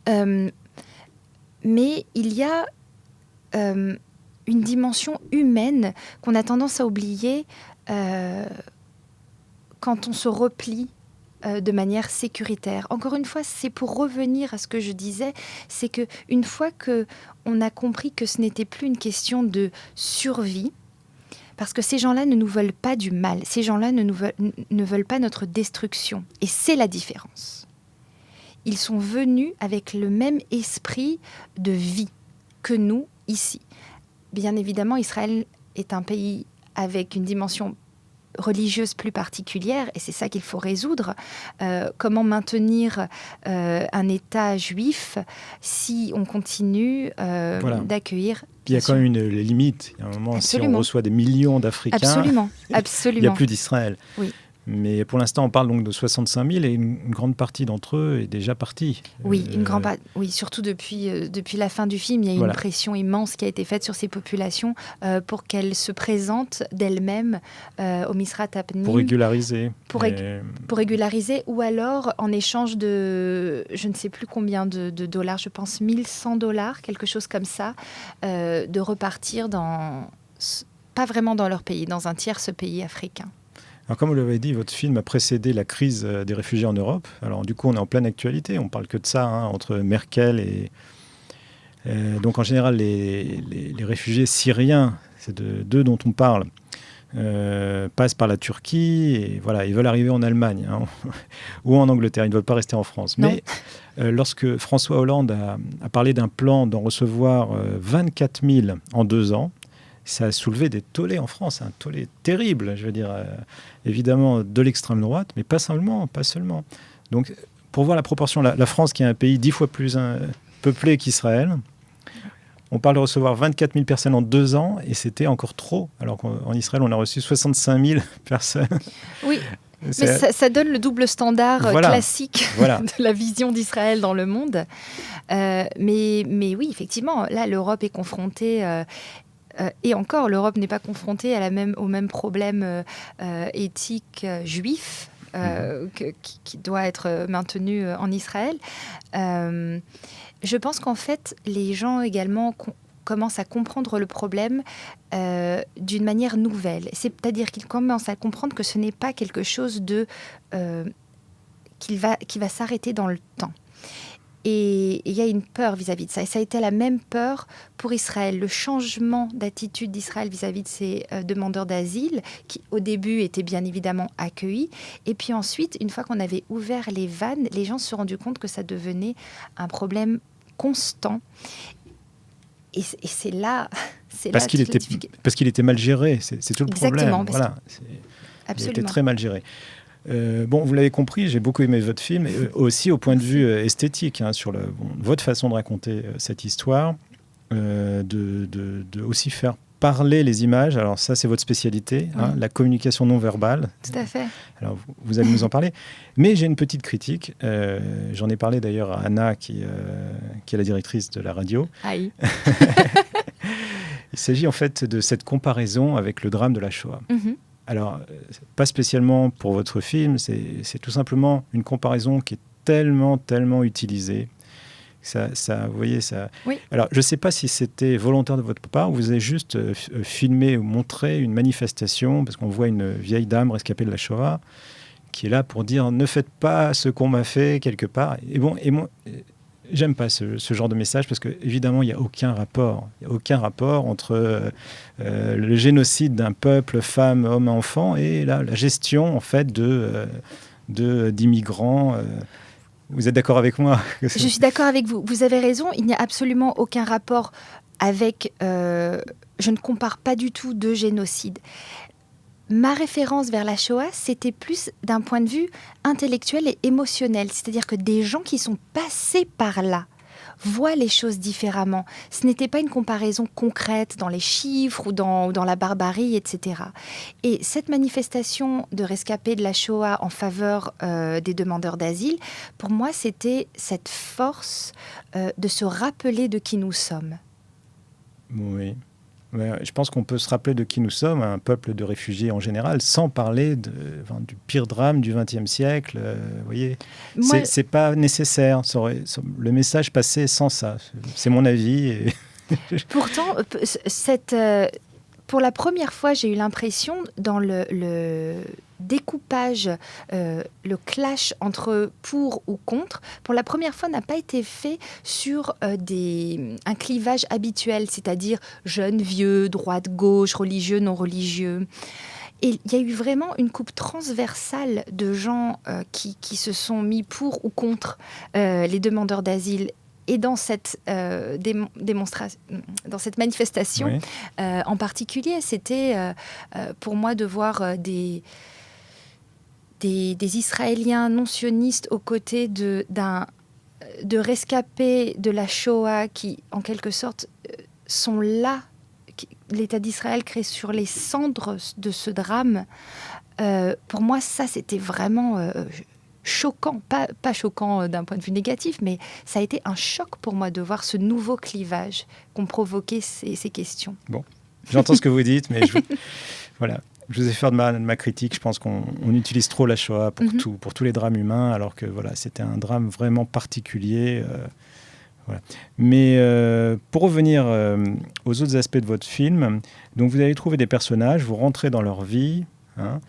Mais il y a une dimension humaine qu'on a tendance à oublier quand on se replie de manière sécuritaire. Encore une fois, c'est pour revenir à ce que je disais, c'est qu'une fois qu'on a compris que ce n'était plus une question de survie, parce que ces gens-là ne nous veulent pas du mal, ces gens-là ne veulent pas notre destruction. Et c'est la différence. Ils sont venus avec le même esprit de vie que nous, ici. Bien évidemment, Israël est un pays avec une dimension religieuse plus particulière, et c'est ça qu'il faut résoudre. Comment maintenir un État juif si on continue d'accueillir... Il y a quand même une limite. Il y a un moment, Absolument. si on reçoit des millions d'Africains, Absolument. il n'y a plus d'Israël. Oui. Mais pour l'instant, on parle donc de 65 000 et une grande partie d'entre eux est déjà partie. Oui, oui, surtout depuis la fin du film, il y a une pression immense qui a été faite sur ces populations pour qu'elles se présentent d'elles-mêmes au Misrat Apnim. Pour régulariser. Pour régulariser, ou alors en échange de, je ne sais plus combien de dollars, je pense $1,100, quelque chose comme ça, de repartir pas vraiment dans leur pays, dans un tierce pays africain. Alors, comme vous l'avez dit, votre film a précédé la crise des réfugiés en Europe. Alors, du coup, on est en pleine actualité. On parle que de ça, entre Merkel et... donc, en général, les réfugiés syriens, c'est d'eux dont on parle, passent par la Turquie et voilà, ils veulent arriver en Allemagne ou en Angleterre. Ils ne veulent pas rester en France. Non. Mais lorsque François Hollande a parlé d'un plan d'en recevoir 24 000 en 2 ans, ça a soulevé des tollés en France, un tollé terrible, je veux dire, évidemment de l'extrême droite, mais pas seulement. Donc, pour voir la proportion, la France qui est un pays 10 fois plus peuplé qu'Israël, on parle de recevoir 24 000 personnes en 2 ans, et c'était encore trop, alors qu'en Israël, on a reçu 65 000 personnes. Oui. Mais ça donne le double standard classique de la vision d'Israël dans le monde. Mais oui, effectivement, là, l'Europe est confrontée... et encore, l'Europe n'est pas confrontée au même problème éthique juif qui doit être maintenu en Israël. Je pense qu'en fait, les gens également commencent à comprendre le problème d'une manière nouvelle. C'est-à-dire qu'ils commencent à comprendre que ce n'est pas quelque chose qui va s'arrêter dans le temps. Et il y a une peur vis-à-vis de ça. Et ça a été la même peur pour Israël. Le changement d'attitude d'Israël vis-à-vis de ces demandeurs d'asile, qui au début étaient bien évidemment accueillis. Et puis ensuite, une fois qu'on avait ouvert les vannes, les gens se sont rendus compte que ça devenait un problème constant. Et c'est là... Parce qu'il était mal géré. C'est tout le problème. Absolument. Il était très mal géré. Bon, vous l'avez compris, j'ai beaucoup aimé votre film, aussi au point de vue esthétique, sur votre façon de raconter cette histoire, de aussi faire parler les images. Alors ça, c'est votre spécialité, Oui. la communication non verbale. Tout à fait. Alors vous allez nous en parler. Mais j'ai une petite critique. J'en ai parlé d'ailleurs à Anna, qui est la directrice de la radio. Aïe. Il s'agit en fait de cette comparaison avec le drame de la Shoah. Mhm. Alors, pas spécialement pour votre film, c'est tout simplement une comparaison qui est tellement utilisée. Vous voyez, ça... Oui. Alors, je ne sais pas si c'était volontaire de votre part ou vous avez juste filmé ou montré une manifestation, parce qu'on voit une vieille dame rescapée de la Shoah qui est là pour dire « ne faites pas ce qu'on m'a fait quelque part ». Et moi, j'aime pas ce genre de message parce qu'évidemment, il n'y a aucun rapport. Il n'y a aucun rapport entre le génocide d'un peuple, femmes, hommes, enfants, et la gestion en fait d'immigrants. Vous êtes d'accord avec moi? Je suis d'accord avec vous. Vous avez raison. Il n'y a absolument aucun rapport avec... je ne compare pas du tout deux génocides. Ma référence vers la Shoah, c'était plus d'un point de vue intellectuel et émotionnel. C'est-à-dire que des gens qui sont passés par là voient les choses différemment. Ce n'était pas une comparaison concrète dans les chiffres ou dans la barbarie, etc. Et cette manifestation de rescapés de la Shoah en faveur des demandeurs d'asile, pour moi, c'était cette force de se rappeler de qui nous sommes. Oui. Ouais, je pense qu'on peut se rappeler de qui nous sommes, un peuple de réfugiés en général, sans parler du pire drame du XXe siècle. Vous voyez, c'est pas nécessaire. Le message passait sans ça. C'est mon avis. Et... Pourtant, pour la première fois, j'ai eu l'impression dans le découpage, le clash entre pour ou contre, pour la première fois, n'a pas été fait sur un clivage habituel, c'est-à-dire jeune, vieux, droite, gauche, religieux, non religieux. Et il y a eu vraiment une coupe transversale de gens qui se sont mis pour ou contre les demandeurs d'asile. Et dans cette dans cette manifestation, oui. En particulier, c'était pour moi de voir des Israéliens non sionistes aux côtés de rescapés de la Shoah qui, en quelque sorte, sont là. L'État d'Israël créé sur les cendres de ce drame. Pour moi, ça, c'était vraiment... choquant, pas choquant d'un point de vue négatif, mais ça a été un choc pour moi de voir ce nouveau clivage qu'ont provoqué ces questions. Bon, j'entends ce que vous dites, mais voilà, je vous ai fait de ma critique. Je pense qu'on utilise trop la Shoah pour tous les drames humains, alors que voilà, c'était un drame vraiment particulier. Voilà. Mais pour revenir aux autres aspects de votre film, donc vous avez trouvé des personnages, vous rentrez dans leur vie, hein,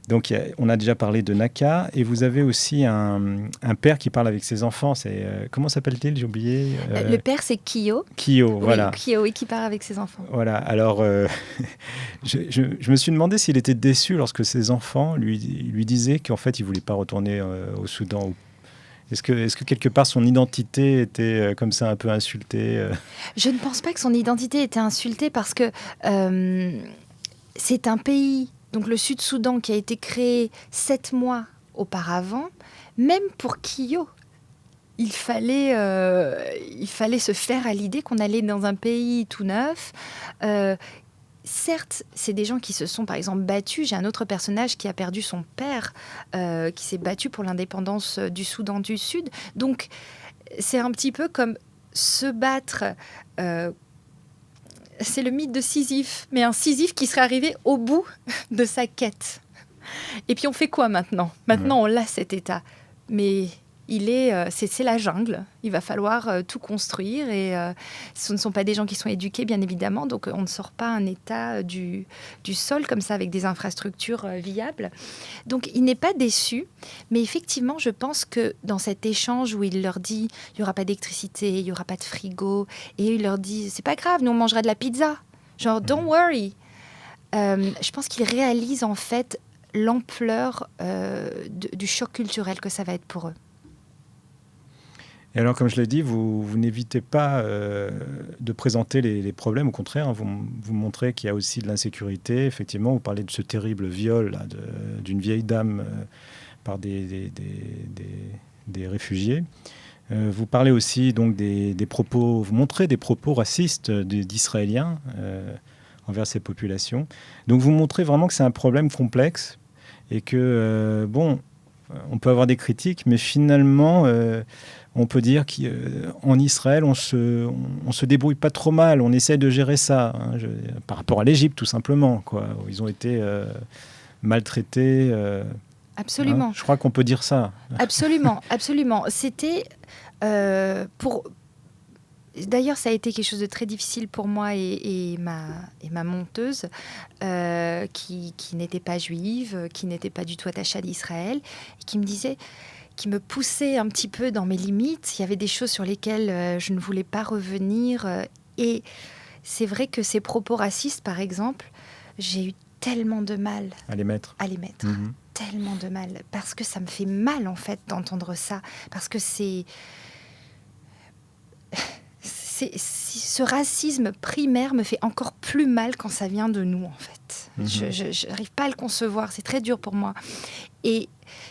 donc, on a déjà parlé de Naka, et vous avez aussi un père qui parle avec ses enfants. Comment s'appelle-t-il? J'ai oublié. Le père, c'est Kyo. Kyo, voilà. Oui, Kyo, oui, qui parle avec ses enfants. Voilà. Alors, je me suis demandé s'il était déçu lorsque ses enfants lui disaient qu'en fait, il ne voulait pas retourner au Soudan. Est-ce que quelque part, son identité était comme ça un peu insultée? Je ne pense pas que son identité était insultée parce que c'est un pays... Donc le Sud-Soudan qui a été créé 7 mois auparavant, même pour Kyo, il fallait se faire à l'idée qu'on allait dans un pays tout neuf. Certes, c'est des gens qui se sont par exemple battus. J'ai un autre personnage qui a perdu son père, qui s'est battu pour l'indépendance du Soudan du Sud. Donc c'est un petit peu comme se battre... c'est le mythe de Sisyphe, mais un Sisyphe qui serait arrivé au bout de sa quête. Et puis on fait quoi maintenant? Maintenant, on l'a cet état. Mais c'est la jungle. Il va falloir tout construire. Et ce ne sont pas des gens qui sont éduqués, bien évidemment. Donc on ne sort pas un état du sol comme ça, avec des infrastructures viables. Donc il n'est pas déçu. Mais effectivement, je pense que dans cet échange où il leur dit il n'y aura pas d'électricité, il n'y aura pas de frigo, et il leur dit c'est pas grave, nous on mangera de la pizza. Genre, don't worry. Je pense qu'il réalise en fait l'ampleur du choc culturel que ça va être pour eux. Et alors, comme je l'ai dit, vous n'évitez pas de présenter les problèmes. Au contraire, hein, vous montrez qu'il y a aussi de l'insécurité. Effectivement, vous parlez de ce terrible viol là, d'une vieille dame par des réfugiés. Vous parlez aussi donc des propos, vous montrez des propos racistes d'Israéliens envers ces populations. Donc vous montrez vraiment que c'est un problème complexe et que, on peut avoir des critiques, mais finalement, on peut dire qu'en Israël, on se débrouille pas trop mal, on essaie de gérer ça, hein, par rapport à l'Égypte tout simplement, quoi, où ils ont été maltraités. Absolument. Hein, je crois qu'on peut dire ça. Absolument, absolument. C'était pour... D'ailleurs, ça a été quelque chose de très difficile pour moi et ma monteuse, qui n'était pas juive, qui n'était pas du tout attachée à l'Israël, et qui me disait, qui me poussait un petit peu dans mes limites. Il y avait des choses sur lesquelles je ne voulais pas revenir. Et c'est vrai que ces propos racistes, par exemple, j'ai eu tellement de mal à les mettre. Mm-hmm. Tellement de mal. Parce que ça me fait mal, en fait, d'entendre ça. Parce que ce racisme primaire me fait encore plus mal quand ça vient de nous, en fait. Mm-hmm. Je n'arrive pas à le concevoir, c'est très dur pour moi. Et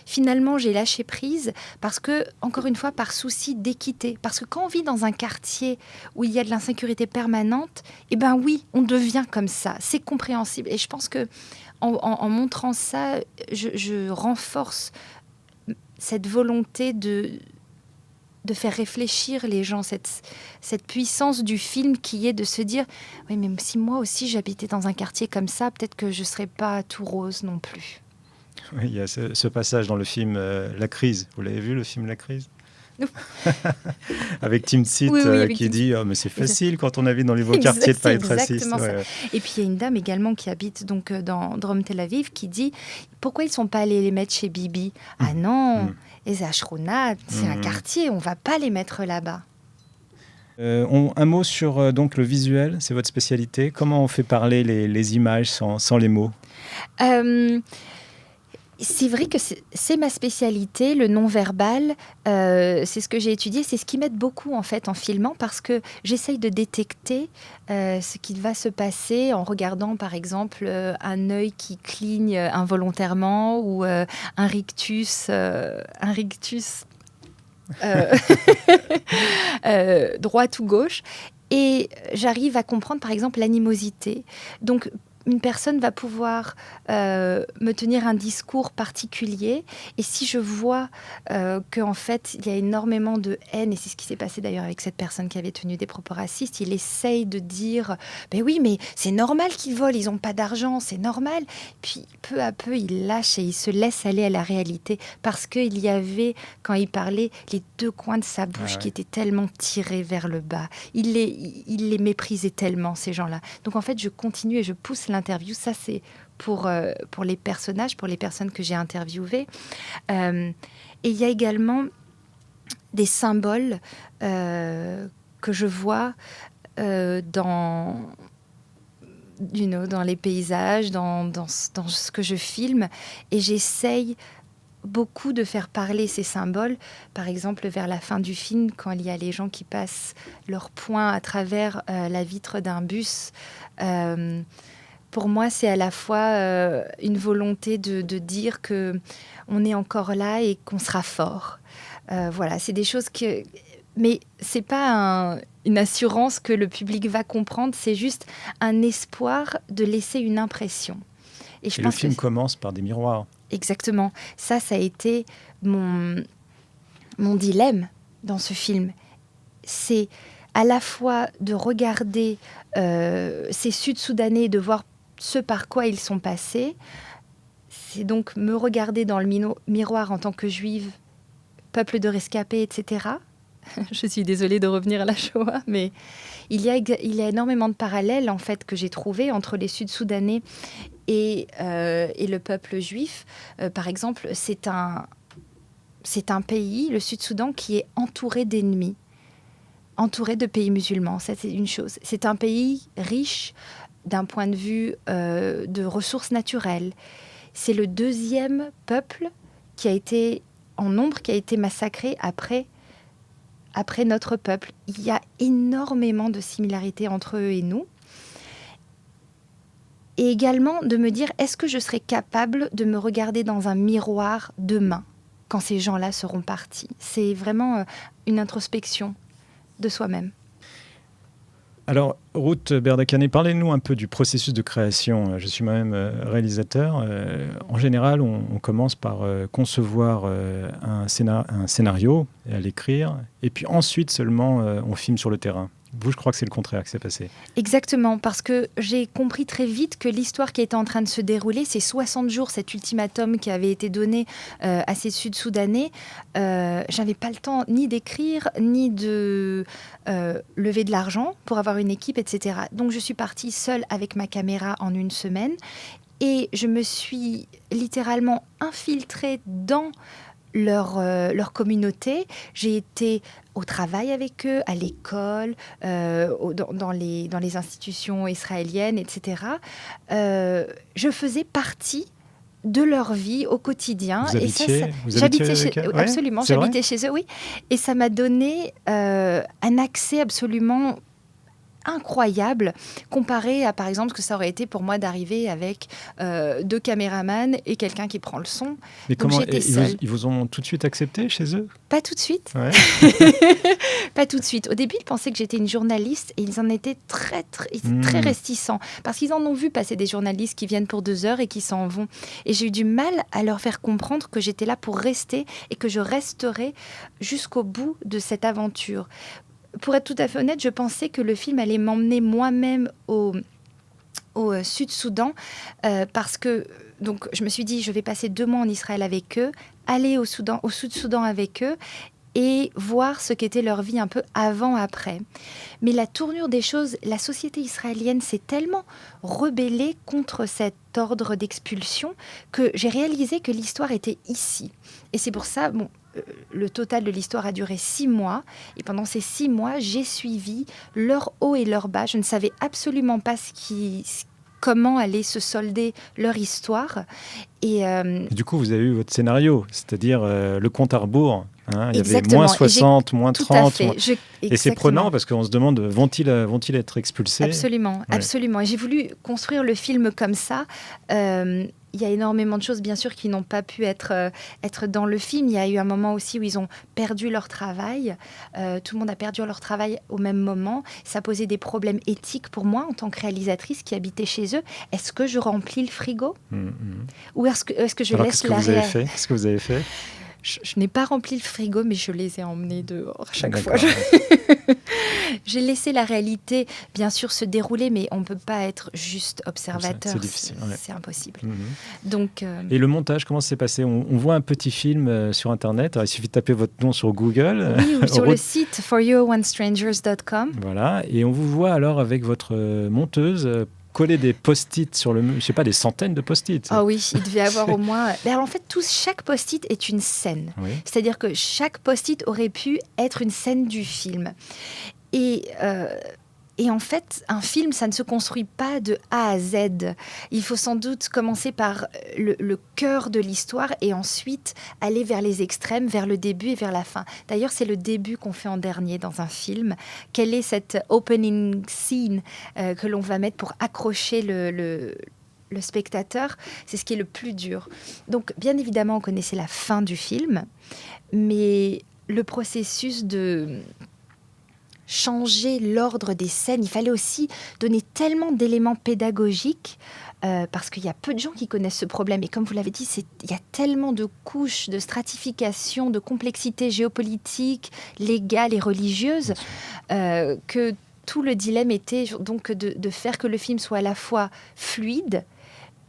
finalement, j'ai lâché prise parce que, encore une fois, par souci d'équité. Parce que quand on vit dans un quartier où il y a de l'insécurité permanente, eh ben oui, on devient comme ça. C'est compréhensible. Et je pense que en montrant ça, je renforce cette volonté de faire réfléchir les gens, cette puissance du film qui est de se dire « Oui, mais si moi aussi j'habitais dans un quartier comme ça, peut-être que je ne serais pas tout rose non plus. » Oui, il y a ce passage dans le film La Crise. Vous l'avez vu, le film La Crise? Avec Tim Seat qui dit mais c'est facile quand on habite dans les beaux quartiers de pas être raciste. Ouais. Et puis il y a une dame également qui habite donc dans Drom Tel Aviv qui dit pourquoi ils sont pas allés les mettre chez Bibi? Ah non, les Ashronat, c'est un quartier, on va pas les mettre là-bas. Un mot sur donc le visuel, c'est votre spécialité. Comment on fait parler les images sans les mots? C'est vrai que c'est ma spécialité, le non-verbal. C'est ce que j'ai étudié, c'est ce qui m'aide beaucoup en fait en filmant parce que j'essaye de détecter ce qui va se passer en regardant par exemple un œil qui cligne involontairement ou un rictus droite ou gauche. Et j'arrive à comprendre par exemple l'animosité. Donc une personne va pouvoir me tenir un discours particulier et si je vois qu'en fait il y a énormément de haine, et c'est ce qui s'est passé d'ailleurs avec cette personne qui avait tenu des propos racistes, il essaye de dire ben oui mais c'est normal qu'ils volent, ils n'ont pas d'argent, c'est normal, puis peu à peu il lâche et il se laisse aller à la réalité parce qu'il y avait, quand il parlait, les deux coins de sa bouche qui étaient tellement tirés vers le bas, il les méprisait tellement ces gens-là, donc en fait je continue et je pousse l'interview, ça c'est pour les personnages, pour les personnes que j'ai interviewées. Et il y a également des symboles que je vois dans les paysages, dans ce que je filme, et j'essaye beaucoup de faire parler ces symboles. Par exemple, vers la fin du film, quand il y a les gens qui passent leurs poings à travers la vitre d'un bus, pour moi, c'est à la fois une volonté de dire qu'on est encore là et qu'on sera fort. Voilà, c'est des choses que... Mais ce n'est pas une assurance que le public va comprendre, c'est juste un espoir de laisser une impression. Et le film commence par des miroirs. Exactement. Ça a été mon dilemme dans ce film. C'est à la fois de regarder ces Sud-Soudanais et de voir ce par quoi ils sont passés. C'est donc me regarder dans le miroir en tant que juive, peuple de rescapés, etc. Je suis désolée de revenir à la Shoah, mais il y a énormément de parallèles en fait que j'ai trouvés entre les Sud-Soudanais et le peuple juif. Par exemple, c'est un pays, le Sud-Soudan, qui est entouré d'ennemis, entouré de pays musulmans. Ça, c'est une chose. C'est un pays riche d'un point de vue de ressources naturelles. C'est le deuxième peuple qui a été en nombre, qui a été massacré après notre peuple. Il y a énormément de similarités entre eux et nous. Et également de me dire, est-ce que je serais capable de me regarder dans un miroir demain, quand ces gens-là seront partis. C'est vraiment une introspection de soi-même. Alors, Ruth Berdakane, parlez-nous un peu du processus de création. Je suis moi-même réalisateur. En général, on commence par concevoir un scénario et à l'écrire, et puis ensuite seulement on filme sur le terrain. Vous, je crois que c'est le contraire qui s'est passé. Exactement, parce que j'ai compris très vite que l'histoire qui était en train de se dérouler, ces 60 jours, cet ultimatum qui avait été donné à ces Sud-Soudanais, j'avais pas le temps ni d'écrire, ni de lever de l'argent pour avoir une équipe, etc. Donc je suis partie seule avec ma caméra en une semaine et je me suis littéralement infiltrée dans leur communauté. J'ai été au travail avec eux, à l'école, dans les institutions israéliennes, etc. Je faisais partie de leur vie au quotidien. Vous habitiez chez eux? Absolument, j'habitais chez eux, oui. Et ça m'a donné un accès absolument incroyable comparé à, par exemple, ce que ça aurait été pour moi d'arriver avec 2 caméramans et quelqu'un qui prend le son. Mais donc comment j'étais seule. Ils vous ont tout de suite accepté chez eux? Pas tout de suite. Ouais. Pas tout de suite. Au début, ils pensaient que j'étais une journaliste et ils en étaient très réticents parce qu'ils en ont vu passer des journalistes qui viennent pour 2 heures et qui s'en vont. Et j'ai eu du mal à leur faire comprendre que j'étais là pour rester et que je resterai jusqu'au bout de cette aventure. Pour être tout à fait honnête, je pensais que le film allait m'emmener moi-même au Sud-Soudan parce que donc, je me suis dit, je vais passer 2 mois en Israël avec eux, aller au Sud-Soudan avec eux et voir ce qu'était leur vie un peu avant-après. Mais la tournure des choses, la société israélienne s'est tellement rebellée contre cet ordre d'expulsion que j'ai réalisé que l'histoire était ici. Et c'est pour ça, le total de l'histoire a duré 6 mois. Et pendant ces 6 mois, j'ai suivi leur haut et leur bas. Je ne savais absolument pas comment allait se solder leur histoire. Et du coup, vous avez eu votre scénario, c'est-à-dire le compte à rebours. Il y avait Exactement. moins 60, moins 30. Tout à fait. Et c'est prenant parce qu'on se demande, vont-ils être expulsés? Absolument, ouais. Absolument. Et j'ai voulu construire le film comme ça. Il y a énormément de choses, bien sûr, qui n'ont pas pu être dans le film. Il y a eu un moment aussi où ils ont perdu leur travail. Tout le monde a perdu leur travail au même moment. Ça posait des problèmes éthiques pour moi, en tant que réalisatrice qui habitait chez eux. Est-ce que je remplis le frigo ou est-ce que je laisse la réalité? Qu'est-ce que vous avez fait? Je n'ai pas rempli le frigo, mais je les ai emmenés dehors à chaque fois. J'ai laissé la réalité, bien sûr, se dérouler, mais on ne peut pas être juste observateur. C'est difficile. C'est impossible. Donc, et le montage, comment ça s'est passé? On voit un petit film sur Internet. Alors, il suffit de taper votre nom sur Google. Oui, ou sur le site foryouonestrangers.com. Voilà. Et on vous voit alors avec votre monteuse coller des post-it sur le mur, je sais pas, des centaines de post-it. Ah oui, il devait y avoir au moins... Alors en fait, chaque post-it est une scène. Oui. C'est-à-dire que chaque post-it aurait pu être une scène du film. Et en fait, un film, ça ne se construit pas de A à Z. Il faut sans doute commencer par le cœur de l'histoire et ensuite aller vers les extrêmes, vers le début et vers la fin. D'ailleurs, c'est le début qu'on fait en dernier dans un film. Quelle est cette opening scene que l'on va mettre pour accrocher le spectateur? C'est ce qui est le plus dur. Donc, bien évidemment, on connaissait la fin du film, mais le processus de changer l'ordre des scènes. Il fallait aussi donner tellement d'éléments pédagogiques parce qu'il y a peu de gens qui connaissent ce problème. Et comme vous l'avez dit, il y a tellement de couches, de stratification, de complexité géopolitique, légale et religieuse que tout le dilemme était donc de faire que le film soit à la fois fluide,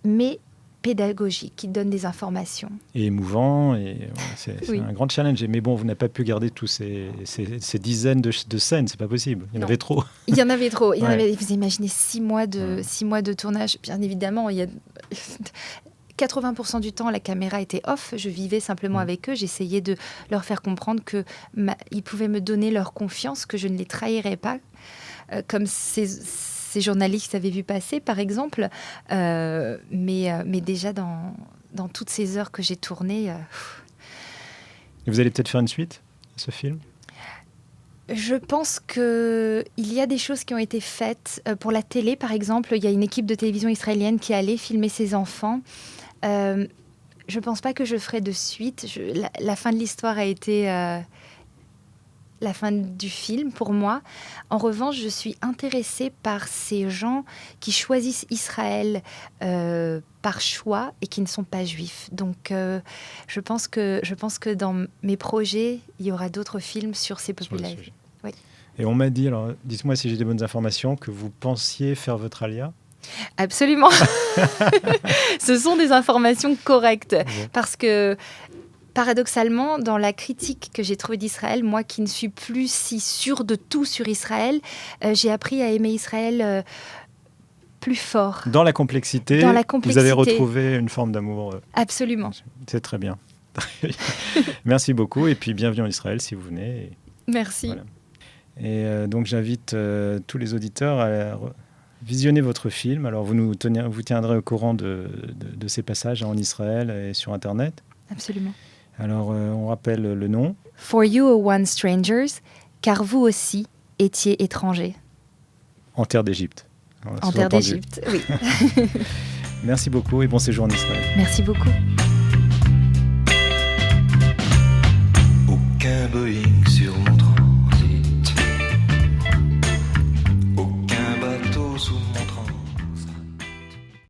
mais pédagogique, qui donne des informations. Et émouvant, et c'est un grand challenge. Mais bon, vous n'avez pas pu garder tous ces dizaines de scènes, c'est pas possible. Il y en avait trop. Il y en avait trop. Vous imaginez 6 mois de tournage. Bien évidemment, il y a 80% du temps, la caméra était off. Je vivais simplement avec eux. J'essayais de leur faire comprendre qu'ils pouvaient me donner leur confiance, que je ne les trahirais pas, comme ces journalistes avaient vu passer, par exemple. Mais déjà, dans toutes ces heures que j'ai tournées... Et vous allez peut-être faire une suite à ce film ? Je pense qu'il y a des choses qui ont été faites. Pour la télé, par exemple, il y a une équipe de télévision israélienne qui est allée filmer ses enfants. je pense pas que je ferai de suite. La fin de l'histoire a été la fin du film pour moi. En revanche, je suis intéressée par ces gens qui choisissent Israël par choix et qui ne sont pas juifs. Donc, je pense que dans mes projets, il y aura d'autres films sur ces populations. Oui. Et on m'a dit, alors dites-moi si j'ai des bonnes informations, que vous pensiez faire votre alia. Absolument. Ce sont des informations correctes. Bon. Parce que, paradoxalement, dans la critique que j'ai trouvée d'Israël, moi qui ne suis plus si sûre de tout sur Israël, j'ai appris à aimer Israël plus fort. Dans la complexité, vous avez retrouvé une forme d'amour. Absolument. C'est très bien. Merci beaucoup et puis bienvenue en Israël si vous venez. Merci. Voilà. Et donc j'invite tous les auditeurs à visionner votre film. Alors vous tiendrez au courant de ces passages en Israël et sur Internet. Absolument. Alors on rappelle le nom. For you are one strangers, car vous aussi étiez étrangers. En terre d'Égypte. En terre d'Égypte, oui. Merci beaucoup et bon séjour en Israël. Merci beaucoup. Aucun Boeing